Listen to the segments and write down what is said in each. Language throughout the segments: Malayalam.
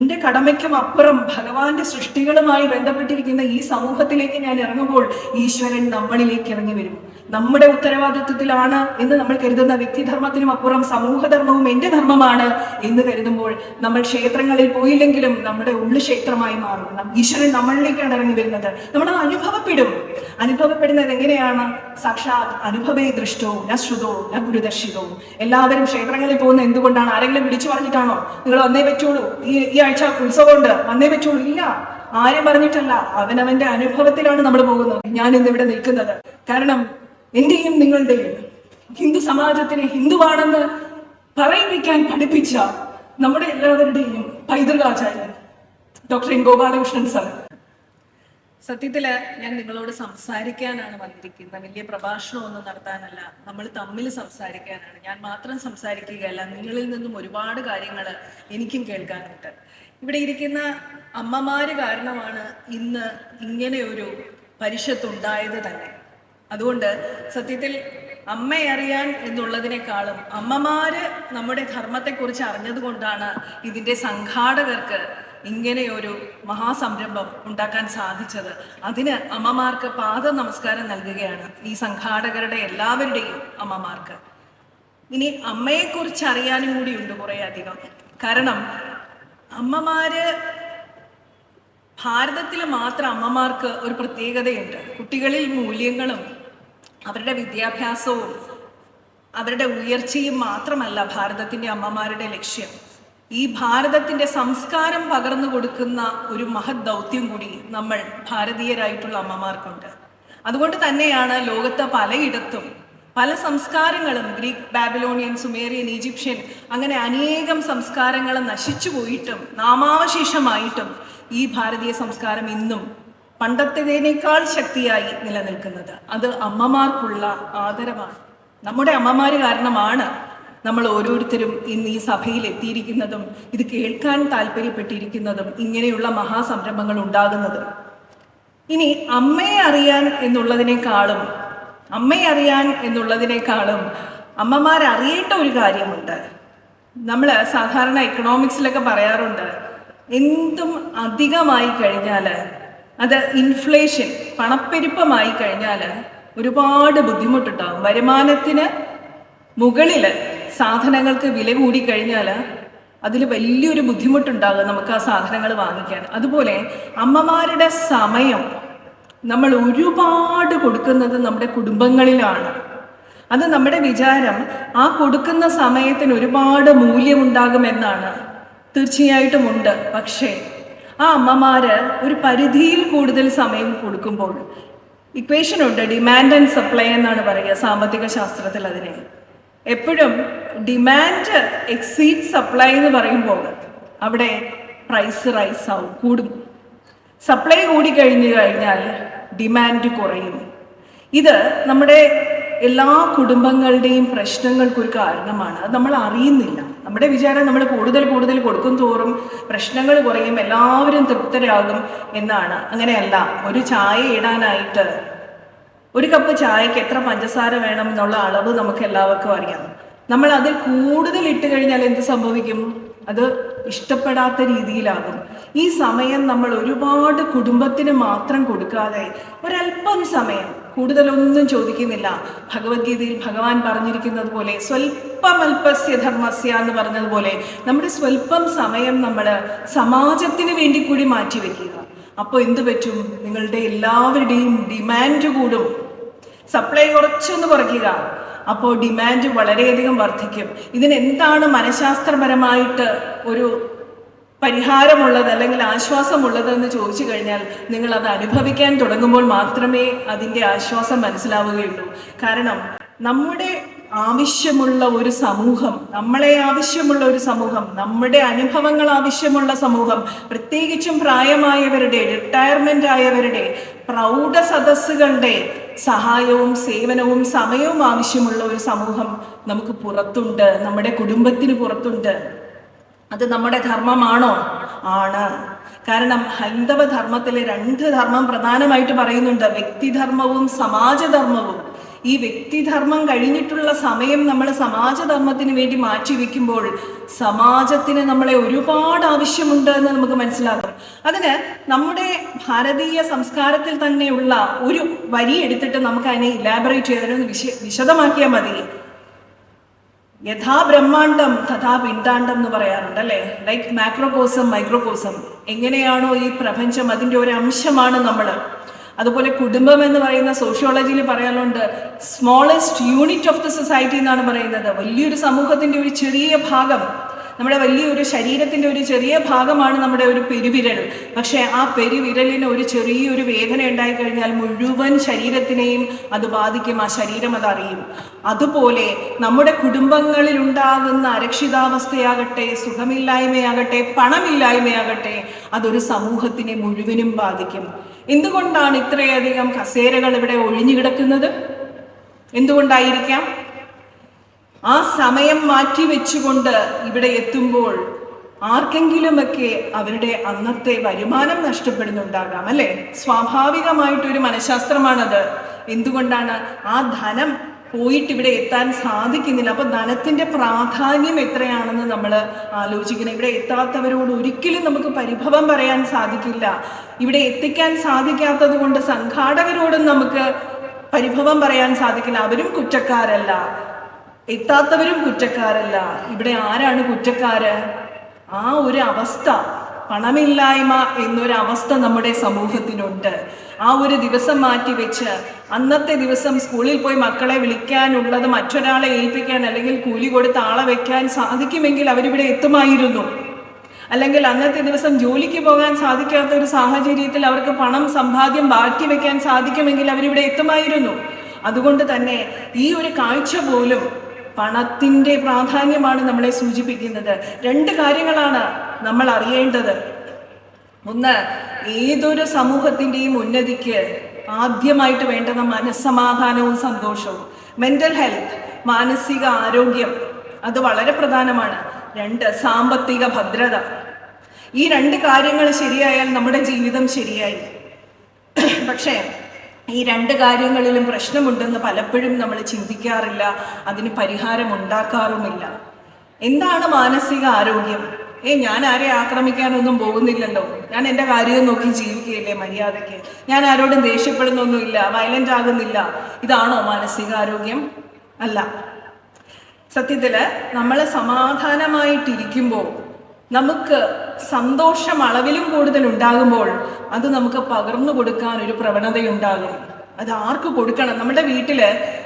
എന്റെ കടമയ്ക്കും അപ്പുറം ഭഗവാന്റെ സൃഷ്ടികളുമായി ബന്ധപ്പെട്ടിരിക്കുന്ന ഈ സമൂഹത്തിലേക്ക് ഞാൻ ഇറങ്ങുമ്പോൾ ഈശ്വരൻ നമ്മളിലേക്ക് ഇറങ്ങി വരും. നമ്മുടെ ഉത്തരവാദിത്വത്തിലാണ് എന്ന് നമ്മൾ കരുതുന്ന വ്യക്തിധർമ്മത്തിനും അപ്പുറം സമൂഹധർമ്മവും എന്റെ ധർമ്മമാണ് എന്ന് കരുതുമ്പോൾ നമ്മൾ ക്ഷേത്രങ്ങളിൽ പോയില്ലെങ്കിലും നമ്മുടെ ഉള്ളു ക്ഷേത്രമായി മാറും. ഈശ്വരൻ നമ്മളിലേക്കാണ് ഇറങ്ങി വരുന്നത്. നമ്മൾ അനുഭവപ്പെടുന്നത് എങ്ങനെയാണ്? സാക്ഷാത് അനുഭവേ ദൃഷ്ടോ ന ശ്രുതോ ന ഗുരുദർശിതോ. എല്ലാവരും ക്ഷേത്രങ്ങളിൽ പോകുന്ന എന്തുകൊണ്ടാണ്? ആരെങ്കിലും വിളിച്ചു പറഞ്ഞിട്ടാണോ നിങ്ങൾ വന്നേ പറ്റുള്ളൂ, ഈ ആഴ്ച ഉത്സവമുണ്ട് വന്നേ പറ്റുള്ളൂ? ഇല്ല, ആരും പറഞ്ഞിട്ടല്ല. അവനവന്റെ അനുഭവത്തിലാണ് നമ്മൾ പോകുന്നത്. ഞാൻ ഇന്നിവിടെ നിൽക്കുന്നത് കാരണം എന്റെയും നിങ്ങളുടെയും ഹിന്ദു സമാജത്തിനെ ഹിന്ദുവാണെന്ന് പറയിപ്പിക്കാൻ പഠിപ്പിച്ച നമ്മുടെ എല്ലാവരുടെയും പൈതൃകാചാര്യൻ ഡോക്ടർ എൻ ഗോപാലകൃഷ്ണൻ സാർ. സത്യത്തില് ഞാൻ നിങ്ങളോട് സംസാരിക്കാനാണ് വന്നിരിക്കുന്നത്. വലിയ പ്രഭാഷണമൊന്നും നടത്താനല്ല, നമ്മൾ തമ്മിൽ സംസാരിക്കാനാണ്. ഞാൻ മാത്രം സംസാരിക്കുകയല്ല, നിങ്ങളിൽ നിന്നും ഒരുപാട് കാര്യങ്ങൾ എനിക്കും കേൾക്കാനുണ്ട്. ഇവിടെ ഇരിക്കുന്ന അമ്മമാര് കാരണമാണ് ഇന്ന് ഇങ്ങനെ ഒരു പരിഷത്തുണ്ടായത് തന്നെ. അതുകൊണ്ട് സത്യത്തിൽ അമ്മയെ അറിയാൻ എന്നുള്ളതിനേക്കാളും അമ്മമാര് നമ്മുടെ ധർമ്മത്തെക്കുറിച്ച് അറിഞ്ഞത് കൊണ്ടാണ് ഇതിൻ്റെ സംഘാടകർക്ക് ഇങ്ങനെയൊരു മഹാസംരംഭം ഉണ്ടാക്കാൻ സാധിച്ചത്. അതിന് അമ്മമാർക്ക് പാദ നമസ്കാരം നൽകുകയാണ്, ഈ സംഘാടകരുടെ എല്ലാവരുടെയും അമ്മമാർക്ക്. ഇനി അമ്മയെക്കുറിച്ച് അറിയാനും കൂടിയുണ്ട് കുറേ അധികം. കാരണം അമ്മമാര് ഭാരതത്തിൽ മാത്രം അമ്മമാർക്ക് ഒരു പ്രത്യേകതയുണ്ട്. കുട്ടികളിൽ മൂല്യങ്ങളും അവരുടെ വിദ്യാഭ്യാസവും അവരുടെ ഉയർച്ചയും മാത്രമല്ല ഭാരതത്തിൻ്റെ അമ്മമാരുടെ ലക്ഷ്യം. ഈ ഭാരതത്തിൻ്റെ സംസ്കാരം പകർന്നു കൊടുക്കുന്ന ഒരു മഹത് ദൗത്യം കൂടി നമ്മൾ ഭാരതീയരായിട്ടുള്ള അമ്മമാർക്കുണ്ട്. അതുകൊണ്ട് തന്നെയാണ് ലോകത്ത് പലയിടത്തും പല സംസ്കാരങ്ങളും, ഗ്രീക്ക്, ബാബിലോണിയൻ, സുമേറിയൻ, ഈജിപ്ഷ്യൻ, അങ്ങനെ അനേകം സംസ്കാരങ്ങൾ നശിച്ചു പോയിട്ടും നാമാവശേഷമായിട്ടും ഈ ഭാരതീയ സംസ്കാരം ഇന്നും പണ്ടത്തേതിനേക്കാൾ ശക്തിയായി നിലനിൽക്കുന്നത്. അത് അമ്മമാർക്കുള്ള ആദരവാണ്. നമ്മുടെ അമ്മമാര് കാരണമാണ് നമ്മൾ ഓരോരുത്തരും ഇന്ന് ഈ സഭയിൽ എത്തിയിരിക്കുന്നതും ഇത് കേൾക്കാൻ താല്പര്യപ്പെട്ടിരിക്കുന്നതും ഇങ്ങനെയുള്ള മഹാസംരംഭങ്ങൾ ഉണ്ടാകുന്നതും. ഇനി അമ്മയെ അറിയാൻ എന്നുള്ളതിനേക്കാളും അമ്മമാരറിയേണ്ട ഒരു കാര്യമുണ്ട്. നമ്മൾ സാധാരണ എക്കണോമിക്സിലൊക്കെ പറയാറുണ്ട്, എന്തും അധികമായി കഴിഞ്ഞാൽ അത് ഇൻഫ്ലേഷൻ, പണപ്പെരുപ്പമായി കഴിഞ്ഞാൽ ഒരുപാട് ബുദ്ധിമുട്ടുണ്ടാകും. വരുമാനത്തിന് മുകളിൽ സാധനങ്ങൾക്ക് വില കൂടിക്കഴിഞ്ഞാൽ അതിൽ വലിയൊരു ബുദ്ധിമുട്ടുണ്ടാകും നമുക്ക് ആ സാധനങ്ങൾ വാങ്ങിക്കാൻ. അതുപോലെ അമ്മമാരുടെ സമയം നമ്മൾ ഒരുപാട് കൊടുക്കുന്നത് നമ്മുടെ കുടുംബങ്ങളിലാണ്. അത് നമ്മുടെ വിചാരം ആ കൊടുക്കുന്ന സമയത്തിന് ഒരുപാട് മൂല്യമുണ്ടാകുമെന്നാണ്. തീർച്ചയായിട്ടും ഉണ്ട്. പക്ഷേ ആ അമ്മമാര് ഒരു പരിധിയിൽ കൂടുതൽ സമയം കൊടുക്കുമ്പോൾ, ഇക്വേഷൻ ഉണ്ട്, ഡിമാൻഡ് ആൻഡ് സപ്ലൈ എന്നാണ് പറയുക സാമ്പത്തിക ശാസ്ത്രത്തിൽ. അതിനെ എപ്പോഴും ഡിമാൻഡ് എക്സീഡ് സപ്ലൈ എന്ന് പറയുമ്പോൾ അവിടെ പ്രൈസ് റൈസ് ആവും, കൂടും. സപ്ലൈ കൂടിക്കഴിഞ്ഞു കഴിഞ്ഞാൽ ഡിമാൻഡ് കുറയും. ഇത് നമ്മുടെ എല്ലാ കുടുംബങ്ങളുടെയും പ്രശ്നങ്ങൾക്കൊരു കാരണമാണ്. അത് നമ്മൾ അറിയുന്നില്ല. നമ്മുടെ വിചാരം നമ്മൾ കൂടുതൽ കൊടുക്കും തോറും പ്രശ്നങ്ങൾ കുറയും, എല്ലാവരും തൃപ്തരാകും എന്നാണ്. അങ്ങനെയല്ല. ഒരു ചായ ഇടാനായിട്ട് ഒരു കപ്പ് ചായക്ക് എത്ര പഞ്ചസാര വേണം എന്നുള്ള അളവ് നമുക്ക് എല്ലാവർക്കും അറിയാം. നമ്മൾ അതിൽ കൂടുതൽ ഇട്ട് കഴിഞ്ഞാൽ എന്ത് സംഭവിക്കും? അത് ഇഷ്ടപ്പെടാത്ത രീതിയിലാകും. ഈ സമയം നമ്മൾ ഒരുപാട് കുടുംബത്തിന് മാത്രം കൊടുക്കാതെ ഒരല്പം സമയം, കൂടുതലൊന്നും ചോദിക്കുന്നില്ല. ഭഗവത്ഗീതയിൽ ഭഗവാൻ പറഞ്ഞിരിക്കുന്നത് പോലെ സ്വൽപ്പമൽപസ്യ ധർമ്മസ്യ എന്ന് പറഞ്ഞതുപോലെ നമ്മുടെ സ്വൽപ്പം സമയം നമ്മൾ സമാജത്തിന് വേണ്ടി കൂടി മാറ്റിവെക്കുക. അപ്പോൾ എന്തു പറ്റും? നിങ്ങളുടെ എല്ലാവരുടെയും ഡിമാൻഡ് കൂടും. സപ്ലൈ കുറച്ചൊന്ന് കുറയ്ക്കുക, അപ്പോൾ ഡിമാൻഡ് വളരെയധികം വർദ്ധിക്കും. ഇതിനെന്താണ് മനഃശാസ്ത്രപരമായിട്ട് ഒരു പരിഹാരമുള്ളത് അല്ലെങ്കിൽ ആശ്വാസമുള്ളത് എന്ന് ചോദിച്ചു കഴിഞ്ഞാൽ നിങ്ങൾ അത് അനുഭവിക്കാൻ തുടങ്ങുമ്പോൾ മാത്രമേ അതിൻ്റെ ആശ്വാസം മനസ്സിലാവുകയുള്ളൂ. കാരണം നമ്മുടെ ആവശ്യമുള്ള ഒരു സമൂഹം, നമ്മളെ ആവശ്യമുള്ള ഒരു സമൂഹം, നമ്മുടെ അനുഭവങ്ങൾ ആവശ്യമുള്ള സമൂഹം, പ്രത്യേകിച്ചും പ്രായമായവരുടെ, റിട്ടയർമെന്റ് ആയവരുടെ, പ്രൗഢ സദസ്സുകളുടെ സഹായവും സേവനവും സമയവും ആവശ്യമുള്ള ഒരു സമൂഹം നമുക്ക് പുറത്തുണ്ട്, നമ്മുടെ കുടുംബത്തിന് പുറത്തുണ്ട്. അത് നമ്മുടെ ധർമ്മമാണോ? ആണ്. കാരണം ഹൈന്ദവ ധർമ്മത്തിലെ 2 ധർമ്മം പ്രധാനമായിട്ട് പറയുന്നുണ്ട്, വ്യക്തിധർമ്മവും സമാജധർമ്മവും. ഈ വ്യക്തിധർമ്മം കഴിഞ്ഞിട്ടുള്ള സമയം നമ്മൾ സമാജധർമ്മത്തിന് വേണ്ടി മാറ്റിവെക്കുമ്പോൾ സമാജത്തിന് നമ്മളെ ഒരുപാട് ആവശ്യമുണ്ട് എന്ന് നമുക്ക് മനസ്സിലാകും. അതിന് നമ്മുടെ ഭാരതീയ സംസ്കാരത്തിൽ തന്നെയുള്ള ഒരു വരി എടുത്തിട്ട് നമുക്ക് അതിനെ ഇലാബറേറ്റ് ചെയ്യാനൊന്ന് വിശദമാക്കിയാൽ മതി. യഥാ ബ്രഹ്മാണ്ടം തഥാ പിണ്ടാണ്ടം എന്ന് പറയാറുണ്ട് അല്ലേ? Like macrocosm microcosm. എങ്ങനെയാണോ ഈ പ്രപഞ്ചം അതിൻ്റെ ഒരു അംശമാണ് നമ്മൾ. അതുപോലെ കുടുംബം എന്ന് പറയുന്ന സോഷ്യോളജിയിൽ പറയാറുണ്ട് smallest unit of the society എന്നാണ് പറയുന്നത്. വലിയൊരു സമൂഹത്തിൻ്റെ ഒരു ചെറിയ ഭാഗം, നമ്മുടെ വലിയൊരു ശരീരത്തിൻ്റെ ഒരു ചെറിയ ഭാഗമാണ് നമ്മുടെ ഒരു പെരുവിരൽ. പക്ഷേ ആ പെരുവിരലിന് ഒരു ചെറിയൊരു വേദന ഉണ്ടായിക്കഴിഞ്ഞാൽ മുഴുവൻ ശരീരത്തിനെയും അത് ബാധിക്കും, ആ ശരീരം അതറിയും. അതുപോലെ നമ്മുടെ കുടുംബങ്ങളിൽ ഉണ്ടാകുന്ന അരക്ഷിതാവസ്ഥയാകട്ടെ, സുഖമില്ലായ്മയാകട്ടെ, പണമില്ലായ്മയാകട്ടെ, അതൊരു സമൂഹത്തിനെ മുഴുവനും ബാധിക്കും. എന്തുകൊണ്ടാണ് ഇത്രയധികം കസേരകൾ ഇവിടെ ഒഴിഞ്ഞു കിടക്കുന്നത്? എന്തുകൊണ്ടായിരിക്കാം? ആ സമയം മാറ്റി വെച്ചുകൊണ്ട് ഇവിടെ എത്തുമ്പോൾ ആർക്കെങ്കിലുമൊക്കെ അവരുടെ അന്നത്തെ വരുമാനം നഷ്ടപ്പെടുന്നുണ്ടാകാം അല്ലേ? സ്വാഭാവികമായിട്ടൊരു മനഃശാസ്ത്രമാണത്. എന്തുകൊണ്ടാണ്? ആ ധനം പോയിട്ട് ഇവിടെ എത്താൻ സാധിക്കുന്നില്ല. അപ്പൊ ധനത്തിന്റെ പ്രാധാന്യം എത്രയാണെന്ന് നമ്മൾ ആലോചിക്കണം. ഇവിടെ എത്താത്തവരോട് ഒരിക്കലും നമുക്ക് പരിഭവം പറയാൻ സാധിക്കില്ല. ഇവിടെ എത്തിക്കാൻ സാധിക്കാത്തത് കൊണ്ട് സംഘാടകരോടും നമുക്ക് പരിഭവം പറയാൻ സാധിക്കില്ല. അവരും കുറ്റക്കാരല്ല, എത്താത്തവരും കുറ്റക്കാരല്ല. ഇവിടെ ആരാണ് കുറ്റക്കാര്? ആ ഒരു അവസ്ഥ, പണമില്ലായ്മ എന്നൊരവസ്ഥ നമ്മുടെ സമൂഹത്തിനുണ്ട്. ആ ഒരു ദിവസം മാറ്റി വെച്ച് അന്നത്തെ ദിവസം സ്കൂളിൽ പോയി മക്കളെ വിളിക്കാനുള്ളത് മറ്റൊരാളെ ഏൽപ്പിക്കാൻ അല്ലെങ്കിൽ കൂലി കൊടുത്ത് ആളെ വെക്കാൻ സാധിക്കുമെങ്കിൽ അവരിവിടെ എത്തുമായിരുന്നു. അല്ലെങ്കിൽ അന്നത്തെ ദിവസം ജോലിക്ക് പോകാൻ സാധിക്കാത്ത ഒരു സാഹചര്യത്തിൽ അവർക്ക് പണം സമ്പാദ്യം ബാക്കി വെക്കാൻ സാധിക്കുമെങ്കിൽ അവരിവിടെ എത്തുമായിരുന്നു. അതുകൊണ്ട് തന്നെ ഈ ഒരു കാഴ്ച പോലും പണത്തിൻ്റെ പ്രാധാന്യമാണ് നമ്മളെ സൂചിപ്പിക്കുന്നത്. രണ്ട് കാര്യങ്ങളാണ് നമ്മൾ അറിയേണ്ടത്. ഒന്ന്, ഏതൊരു സമൂഹത്തിൻ്റെയും ഉന്നതിക്ക് ആദ്യമായിട്ട് വേണ്ടത് മനസ്സമാധാനവും സന്തോഷവും. മെൻ്റൽ ഹെൽത്ത്, മാനസിക ആരോഗ്യം, അത് വളരെ പ്രധാനമാണ്. രണ്ട്, സാമ്പത്തിക ഭദ്രത. ഈ രണ്ട് കാര്യങ്ങൾ ശരിയായാൽ നമ്മുടെ ജീവിതം ശരിയായി. പക്ഷേ ഈ രണ്ട് കാര്യങ്ങളിലും പ്രശ്നമുണ്ടെന്ന് പലപ്പോഴും നമ്മൾ ചിന്തിക്കാറില്ല, അതിന് പരിഹാരം ഉണ്ടാക്കാറുമില്ല. എന്താണ് മാനസിക ആരോഗ്യം? ഞാൻ ആരെ ആക്രമിക്കാനൊന്നും പോകുന്നില്ലല്ലോ, ഞാൻ എൻ്റെ കാര്യം നോക്കി ജീവിക്കുകയില്ലേ മര്യാദയ്ക്ക്, ഞാൻ ആരോടും ദേഷ്യപ്പെടുന്നൊന്നുമില്ല, വയലൻ്റ് ആകുന്നില്ല. ഇതാണോ മാനസികാരോഗ്യം? അല്ല. സത്യത്തിൽ നമ്മൾ സമാധാനമായിട്ടിരിക്കുമ്പോൾ, നമുക്ക് സന്തോഷം അളവിലും കൂടുതൽ ഉണ്ടാകുമ്പോൾ അത് നമുക്ക് പകർന്നു കൊടുക്കാൻ ഒരു പ്രവണതയുണ്ടാകും. അത് ആർക്ക് കൊടുക്കണം? നമ്മുടെ വീട്ടിൽ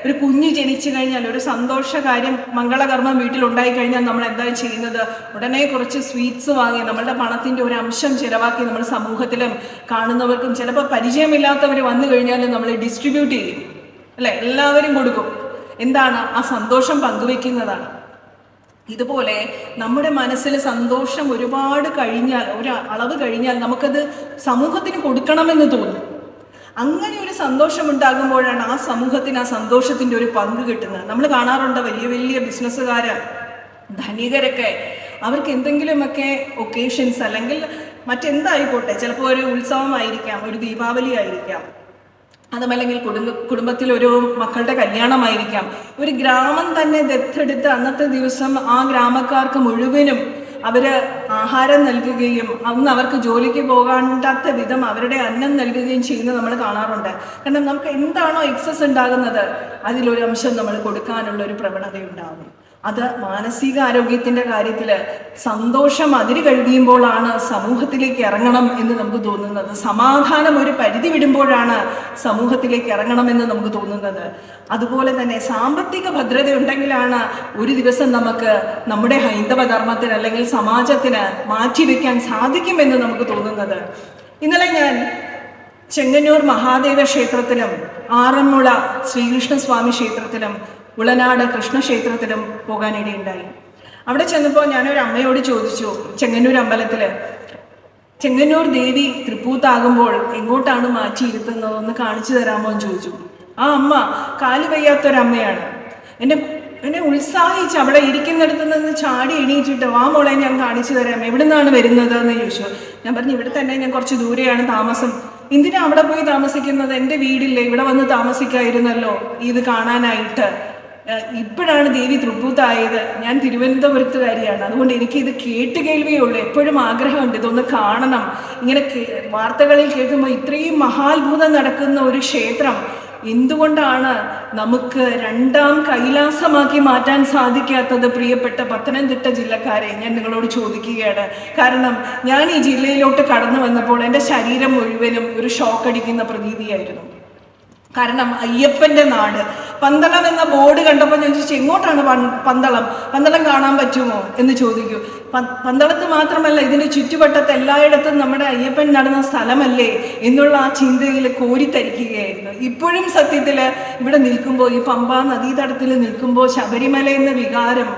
ഒരു കുഞ്ഞ് ജനിച്ചു കഴിഞ്ഞാൽ, ഒരു സന്തോഷ കാര്യം, മംഗളകർമ്മം വീട്ടിലുണ്ടായി കഴിഞ്ഞാൽ നമ്മൾ എന്താ ചെയ്യുന്നത്? ഉടനെ കുറച്ച് സ്വീറ്റ്സ് വാങ്ങി നമ്മളുടെ പണത്തിൻ്റെ ഒരു അംശം ചിലവാക്കി നമ്മൾ സമൂഹത്തിലും കാണുന്നവർക്കും, ചിലപ്പോൾ പരിചയമില്ലാത്തവർ വന്നു കഴിഞ്ഞാൽ നമ്മൾ ഡിസ്ട്രിബ്യൂട്ട് ചെയ്യും അല്ലേ? എല്ലാവരും കൊടുക്കും. എന്താണ്? ആ സന്തോഷം പങ്കുവെക്കുന്നതാണ്. ഇതുപോലെ നമ്മുടെ മനസ്സിൽ സന്തോഷം ഒരുപാട് കഴിഞ്ഞാൽ, ഒരു അളവ് കഴിഞ്ഞാൽ നമുക്കത് സമൂഹത്തിന് കൊടുക്കണമെന്ന് തോന്നും. അങ്ങനെ ഒരു സന്തോഷം ഉണ്ടാകുമ്പോഴാണ് ആ സമൂഹത്തിന് ആ സന്തോഷത്തിൻ്റെ ഒരു പങ്ക് കിട്ടുന്നത്. നമ്മൾ കാണാറുണ്ട് വലിയ വലിയ ബിസിനസ്സുകാർ, ധനികരൊക്കെ, അവർക്ക് എന്തെങ്കിലുമൊക്കെ ഒക്കേഷൻസ് അല്ലെങ്കിൽ മറ്റെന്തായിക്കോട്ടെ, ചിലപ്പോൾ ഒരു ഉത്സവമായിരിക്കാം, ഒരു ദീപാവലി ആയിരിക്കാം, അതുമല്ലെങ്കിൽ കുടുംബത്തിൽ ഒരു മക്കളുടെ കല്യാണമായിരിക്കാം, ഒരു ഗ്രാമം തന്നെ ദത്തെടുത്ത് അന്നത്തെ ദിവസം ആ ഗ്രാമക്കാർക്ക് മുഴുവനും അവർ ആഹാരം നൽകുകയും അന്ന് അവർക്ക് ജോലിക്ക് പോകാണ്ടാത്ത വിധം അവരുടെ അന്നം നൽകുകയും ചെയ്യുന്നത് നമ്മൾ കാണാറുണ്ട്. കാരണം നമുക്ക് എന്താണോ എക്സസ് ഉണ്ടാകുന്നത് അതിലൊരു അംശം നമ്മൾ കൊടുക്കാനുള്ള ഒരു പ്രവണതയുണ്ടാകും. അത് മാനസികാരോഗ്യത്തിൻ്റെ കാര്യത്തിൽ സന്തോഷം അതിര് കഴിയുമ്പോഴാണ് സമൂഹത്തിലേക്ക് ഇറങ്ങണം എന്ന് നമുക്ക് തോന്നുന്നത്. സമാധാനം ഒരു പരിധി വിടുമ്പോഴാണ് സമൂഹത്തിലേക്ക് ഇറങ്ങണമെന്ന് നമുക്ക് തോന്നുന്നത്. അതുപോലെ തന്നെ സാമ്പത്തിക ഭദ്രത ഉണ്ടെങ്കിലാണ് ഒരു ദിവസം നമുക്ക് നമ്മുടെ ഹൈന്ദവ ധർമ്മത്തിന് അല്ലെങ്കിൽ സമാജത്തിന് മാറ്റിവെക്കാൻ സാധിക്കുമെന്ന് നമുക്ക് തോന്നുന്നത്. ഇന്നലെ ഞാൻ ചെങ്ങന്നൂർ മഹാദേവ ക്ഷേത്രത്തിലും ആറന്മുള ശ്രീകൃഷ്ണസ്വാമി ക്ഷേത്രത്തിലും ഉളനാട് കൃഷ്ണക്ഷേത്രത്തിലും പോകാനിടയുണ്ടായി. അവിടെ ചെന്നപ്പോൾ ഞാനൊരു അമ്മയോട് ചോദിച്ചു, ചെങ്ങന്നൂർ അമ്പലത്തിൽ ചെങ്ങന്നൂർ ദേവി തൃപ്പൂത്താകുമ്പോൾ എങ്ങോട്ടാണ് മാറ്റിയിരുത്തുന്നതെന്ന് കാണിച്ചു തരാമോ എന്ന് ചോദിച്ചു. ആ അമ്മ കാല് വയ്യാത്തൊരമ്മയാണ്. എന്നെ ഉത്സാഹിച്ച് അവിടെ ഇരിക്കുന്നിടത്ത് നിന്ന് ചാടി എണീറ്റിട്ട്, ആ മോളെ ഞാൻ കാണിച്ചു തരാം, എവിടെ നിന്നാണ് വരുന്നത് എന്ന് ചോദിച്ചു. ഞാൻ പറഞ്ഞു, ഇവിടെ തന്നെ, ഞാൻ കുറച്ച് ദൂരെയാണ് താമസം. എന്തിനാ അവിടെ പോയി താമസിക്കുന്നത്? എൻ്റെ വീടില്ലേ, ഇവിടെ വന്ന് താമസിക്കായിരുന്നല്ലോ ഇത് കാണാനായിട്ട്. ഇപ്പോഴാണ് ദേവി തൃപ്പൂത്തായത്. ഞാൻ തിരുവനന്തപുരത്തുകാരിയാണ്, അതുകൊണ്ട് എനിക്കിത് കേൾവിയേ ഉള്ളൂ. എപ്പോഴും ആഗ്രഹമുണ്ട് ഇതൊന്ന് കാണണം. ഇങ്ങനെ വാർത്തകളിൽ കേൾക്കുമ്പോൾ ഇത്രയും മഹാത്ഭുതം നടക്കുന്ന ഒരു ക്ഷേത്രം എന്തുകൊണ്ടാണ് നമുക്ക് രണ്ടാം കൈലാസമാക്കി മാറ്റാൻ സാധിക്കാത്തത്? പ്രിയപ്പെട്ട പത്തനംതിട്ട ജില്ലക്കാരെ, ഞാൻ നിങ്ങളോട് ചോദിക്കുകയാണ്. കാരണം ഞാൻ ഈ ജില്ലയിലോട്ട് കടന്നു വന്നപ്പോൾ എൻ്റെ ശരീരം മുഴുവനും ഒരു ഷോക്ക് അടിക്കുന്ന പ്രതീതിയായിരുന്നു. കാരണം അയ്യപ്പൻ്റെ നാട്. പന്തളം എന്ന ബോർഡ് കണ്ടപ്പോൾ ഞാൻ ചോദിച്ചു, എങ്ങോട്ടാണ് പന്തളം? പന്തളം കാണാൻ പറ്റുമോ എന്ന് ചോദിക്കൂ. പന്തളത്ത് മാത്രമല്ല, ഇതിൻ്റെ ചുറ്റുവട്ടത്ത് എല്ലായിടത്തും നമ്മുടെ അയ്യപ്പൻ നടന്ന സ്ഥലമല്ലേ എന്നുള്ള ആ ചിന്തയിൽ കോരിത്തരിക്കുകയായിരുന്നു. ഇപ്പോഴും സത്യത്തിൽ ഇവിടെ നിൽക്കുമ്പോൾ, ഈ പമ്പാ നദീതടത്തിൽ നിൽക്കുമ്പോൾ ശബരിമല എന്ന വികാരം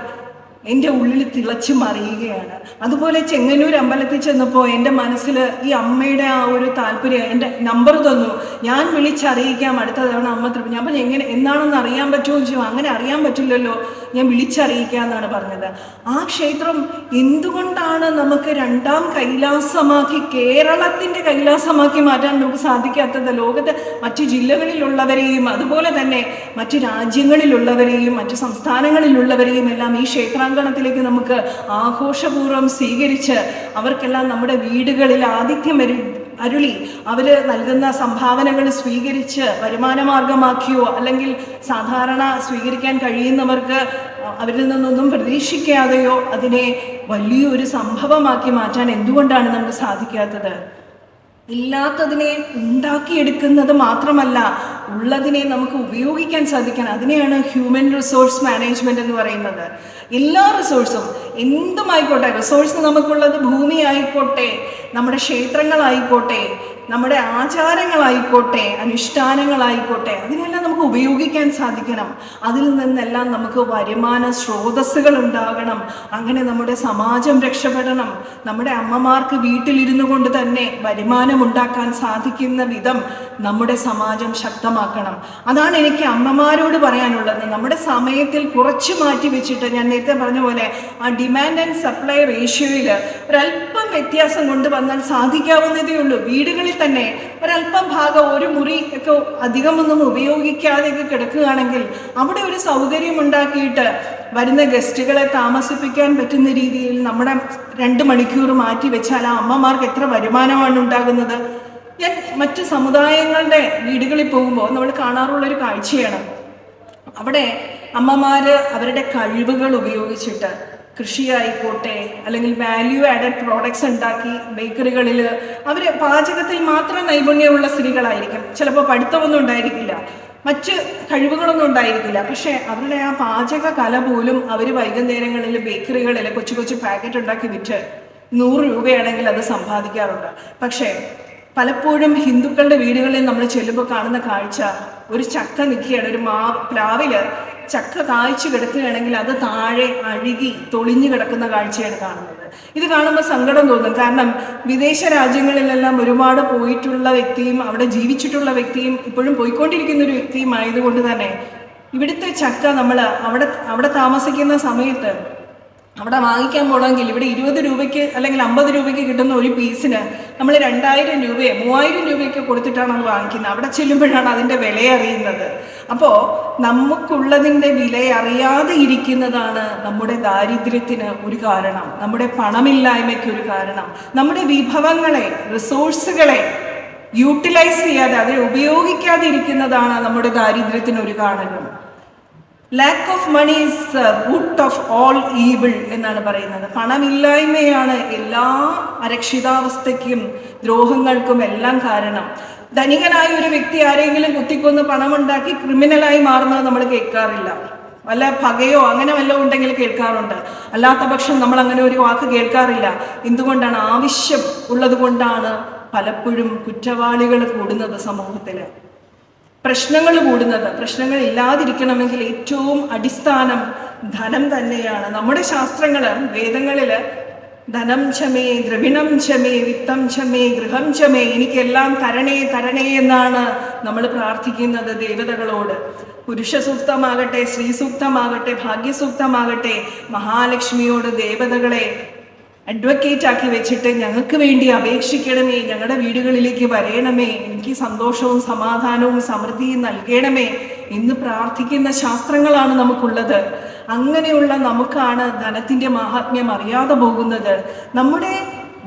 എൻ്റെ ഉള്ളിൽ തിളച്ചു മറിയുകയാണ്. അതുപോലെ ചെങ്ങന്നൂർ അമ്പലത്തിൽ ചെന്നപ്പോൾ എൻ്റെ മനസ്സിൽ ഈ അമ്മയുടെ ആ ഒരു താല്പര്യം, എൻ്റെ നമ്പർ തന്നു, ഞാൻ വിളിച്ചറിയിക്കാം അടുത്ത തവണ അമ്മ തൃപ്തി. ഞാൻ പറഞ്ഞു, എങ്ങനെ എന്നാണെന്ന് അറിയാൻ പറ്റുമോ എന്ന് ചോദിച്ചു. അങ്ങനെ അറിയാൻ പറ്റില്ലല്ലോ, ഞാൻ വിളിച്ചറിയിക്കാം എന്നാണ് പറഞ്ഞത്. ആ ക്ഷേത്രം എന്തുകൊണ്ടാണ് നമുക്ക് രണ്ടാം കൈലാസമാക്കി, കേരളത്തിൻ്റെ കൈലാസമാക്കി മാറ്റാൻ നമുക്ക് സാധിക്കാത്തത്? ലോകത്ത് മറ്റു ജില്ലകളിലുള്ളവരെയും അതുപോലെ തന്നെ മറ്റു രാജ്യങ്ങളിലുള്ളവരെയും മറ്റു സംസ്ഥാനങ്ങളിലുള്ളവരെയും എല്ലാം ഈ ക്ഷേത്രാങ്കണത്തിലേക്ക് നമുക്ക് ആഘോഷപൂർവ്വം സ്വീകരിച്ച് അവർക്കെല്ലാം നമ്മുടെ വീടുകളിൽ ആതിഥ്യം അരുളി അവർ നൽകുന്ന സംഭാവനകൾ സ്വീകരിച്ച് വരുമാനമാർഗമാക്കിയോ അല്ലെങ്കിൽ സാധാരണ സ്വീകരിക്കാൻ കഴിയുന്നവർക്ക് അവരിൽ നിന്നൊന്നും പ്രതീക്ഷിക്കാതെയോ അതിനെ വലിയൊരു സംഭവമാക്കി മാറ്റാൻ എന്തുകൊണ്ടാണ് നമുക്ക് സാധിക്കാത്തത്? ഇല്ലാത്തതിനെ ഉണ്ടാക്കിയെടുക്കുന്നത് മാത്രമല്ല, ഉള്ളതിനെ നമുക്ക് ഉപയോഗിക്കാൻ സാധിക്കണം. അതിനെയാണ് ഹ്യൂമൻ റിസോഴ്സ് മാനേജ്മെൻറ്റ് എന്ന് പറയുന്നത്. എല്ലാ റിസോഴ്സും എന്തുമായിക്കോട്ടെ, റിസോഴ്സ് നമുക്കുള്ളത് ഭൂമി ആയിക്കോട്ടെ, നമ്മുടെ ക്ഷേത്രങ്ങളായിക്കോട്ടെ, നമ്മുടെ ആചാരങ്ങളായിക്കോട്ടെ, അനുഷ്ഠാനങ്ങളായിക്കോട്ടെ, അതിനെല്ലാം നമുക്ക് ഉപയോഗിക്കാൻ സാധിക്കണം. അതിൽ നിന്നെല്ലാം നമുക്ക് വരുമാന സ്രോതസ്സുകൾ ഉണ്ടാകണം. അങ്ങനെ നമ്മുടെ സമാജം രക്ഷപ്പെടണം. നമ്മുടെ അമ്മമാർക്ക് വീട്ടിലിരുന്നു കൊണ്ട് തന്നെ വരുമാനം ഉണ്ടാക്കാൻ സാധിക്കുന്ന വിധം നമ്മുടെ സമാജം ശക്തമാക്കണം. അതാണ് എനിക്ക് അമ്മമാരോട് പറയാനുള്ളത്. നമ്മുടെ സമയത്തിൽ കുറച്ച് മാറ്റി വെച്ചിട്ട്, ഞാൻ നേരത്തെ പറഞ്ഞ പോലെ ആ ഡിമാൻഡ് ആൻഡ് സപ്ലൈ റേഷ്യോയിൽ ഒരല്പം വ്യത്യാസം കൊണ്ടുവന്നാൽ സാധിക്കാവുന്നതേ ഉള്ളൂ. വീടുകളിൽ തന്നെ ഒരല്പം ഭാഗം, ഒരു മുറി ഒക്കെ അധികമൊന്നും ഉപയോഗിക്കാതെയൊക്കെ കിടക്കുകയാണെങ്കിൽ അവിടെ ഒരു സൗകര്യം ഉണ്ടാക്കിയിട്ട് വരുന്ന ഗസ്റ്റുകളെ താമസിപ്പിക്കാൻ പറ്റുന്ന രീതിയിൽ നമ്മുടെ 2 മണിക്കൂർ മാറ്റി വെച്ചാൽ ആ അമ്മമാർക്ക് എത്ര വരുമാനമാണ് ഉണ്ടാകുന്നത്? ഞാൻ മറ്റ് സമുദായങ്ങളുടെ വീടുകളിൽ പോകുമ്പോൾ നമ്മൾ കാണാറുള്ളൊരു കാഴ്ചയാണ്. അവിടെ അമ്മമാർ അവരുടെ കഴിവുകൾ ഉപയോഗിച്ചിട്ട് കൃഷിയായിക്കോട്ടെ അല്ലെങ്കിൽ വാല്യൂ ആഡഡ് പ്രോഡക്ട്സ് ഉണ്ടാക്കി ബേക്കറികളിൽ അവർ പാചകത്തിൽ മാത്രം നൈപുണ്യമുള്ള സ്ത്രീകളായിരിക്കും. ചിലപ്പോൾ പഠിത്തമൊന്നും ഉണ്ടായിരിക്കില്ല, മറ്റ് കഴിവുകളൊന്നും ഉണ്ടായിരിക്കില്ല. പക്ഷേ അവരുടെ ആ പാചക കല പോലും അവർ വൈകുന്നേരങ്ങളിൽ ബേക്കറികളിൽ കൊച്ചു കൊച്ചു പാക്കറ്റ് ഉണ്ടാക്കി വിറ്റ് 100 രൂപയാണെങ്കിൽ അത് സമ്പാദിക്കാറുണ്ട്. പക്ഷേ പലപ്പോഴും ഹിന്ദുക്കളുടെ വീടുകളിൽ നമ്മൾ ചെല്ലുമ്പോൾ കാണുന്ന കാഴ്ച, ഒരു ചക്ക നിൽക്കുകയാണ്, ഒരു പ്ലാവിൽ ചക്ക കായ്ച്ചു കിടക്കുകയാണെങ്കിൽ അത് താഴെ അഴുകി തൊളിഞ്ഞു കിടക്കുന്ന കാഴ്ചയാണ് കാണുന്നത്. ഇത് കാണുമ്പോൾ സങ്കടം തോന്നും. കാരണം വിദേശ രാജ്യങ്ങളിലെല്ലാം ഒരുപാട് പോയിട്ടുള്ള വ്യക്തിയും അവിടെ ജീവിച്ചിട്ടുള്ള വ്യക്തിയും ഇപ്പോഴും പോയിക്കൊണ്ടിരിക്കുന്ന ഒരു വ്യക്തിയും ആയതുകൊണ്ട് തന്നെ ഇവിടുത്തെ ചക്ക നമ്മൾ അവിടെ താമസിക്കുന്ന സമയത്ത് അവിടെ വാങ്ങിക്കാൻ പോകണമെങ്കിൽ ഇവിടെ 20 രൂപയ്ക്ക് അല്ലെങ്കിൽ 50 രൂപയ്ക്ക് കിട്ടുന്ന ഒരു പീസിന് നമ്മൾ 2000 രൂപയോ 3000 രൂപയൊക്കെ കൊടുത്തിട്ടാണ് അത് വാങ്ങിക്കുന്നത്. അവിടെ ചെല്ലുമ്പോഴാണ് അതിൻ്റെ വില അറിയുന്നത്. അപ്പോൾ നമുക്കുള്ളതിൻ്റെ വില അറിയാതെ ഇരിക്കുന്നതാണ് നമ്മുടെ ദാരിദ്ര്യത്തിന് ഒരു കാരണം, നമ്മുടെ പണമില്ലായ്മയ്ക്ക് ഒരു കാരണം. നമ്മുടെ വിഭവങ്ങളെ, റിസോഴ്സുകളെ യൂട്ടിലൈസ് ചെയ്യാതെ, അതിനെ ഉപയോഗിക്കാതെ ഇരിക്കുന്നതാണ് നമ്മുടെ ദാരിദ്ര്യത്തിന് ഒരു കാരണം. Lack of money is root of all evil എന്നാണ് പറയുന്നത്. പണമില്ലായ്മയാണ് എല്ലാ അരക്ഷിതാവസ്ഥയ്ക്കും ദ്രോഹങ്ങൾക്കും എല്ലാം കാരണം. ധനികനായ ഒരു വ്യക്തി ആരെങ്കിലും കുത്തിക്കൊന്ന് പണമുണ്ടാക്കി ക്രിമിനലായി മാറുന്നത് നമ്മൾ കേൾക്കാറില്ല. വല്ല പകയോ അങ്ങനെ വല്ലതും ഉണ്ടെങ്കിൽ കേൾക്കാറുണ്ട്. അല്ലാത്ത പക്ഷം നമ്മൾ അങ്ങനെ ഒരു വാക്ക് കേൾക്കാറില്ല. എന്തുകൊണ്ടാണ്? ആവശ്യം ഉള്ളത് കൊണ്ടാണ് പലപ്പോഴും കുറ്റവാളികൾ കൂടുന്നത്, സമൂഹത്തിൽ പ്രശ്നങ്ങൾ കൂടുന്നത്. പ്രശ്നങ്ങൾ ഇല്ലാതിരിക്കണമെങ്കിൽ ഏറ്റവും അടിസ്ഥാനം ധനം തന്നെയാണ്. നമ്മുടെ ശാസ്ത്രങ്ങൾ, വേദങ്ങളിൽ ധനം ചമേ, ദ്രവിണം ചമേ, വിത്തം ചമേ, ഗൃഹം ചമേ, എനിക്കെല്ലാം തരണേ തരണേ എന്നാണ് നമ്മൾ പ്രാർത്ഥിക്കുന്നത് ദേവതകളോട്. പുരുഷ സൂക്തമാകട്ടെ, സ്ത്രീ സൂക്തമാകട്ടെ, ഭാഗ്യസൂക്തമാകട്ടെ, മഹാലക്ഷ്മിയോട് ദേവതകളെ അഡ്വക്കേറ്റ് ആക്കി വെച്ചിട്ട് ഞങ്ങൾക്ക് വേണ്ടി അപേക്ഷിക്കണമേ, ഞങ്ങളുടെ വീടുകളിലേക്ക് വരയണമേ, എനിക്ക് സന്തോഷവും സമാധാനവും സമൃദ്ധിയും നൽകണമേ എന്ന് പ്രാർത്ഥിക്കുന്ന ശാസ്ത്രങ്ങളാണ് നമുക്കുള്ളത്. അങ്ങനെയുള്ള നമുക്കാണ് ധനത്തിൻ്റെ മഹാത്മ്യം അറിയാതെ പോകുന്നത്. നമ്മുടെ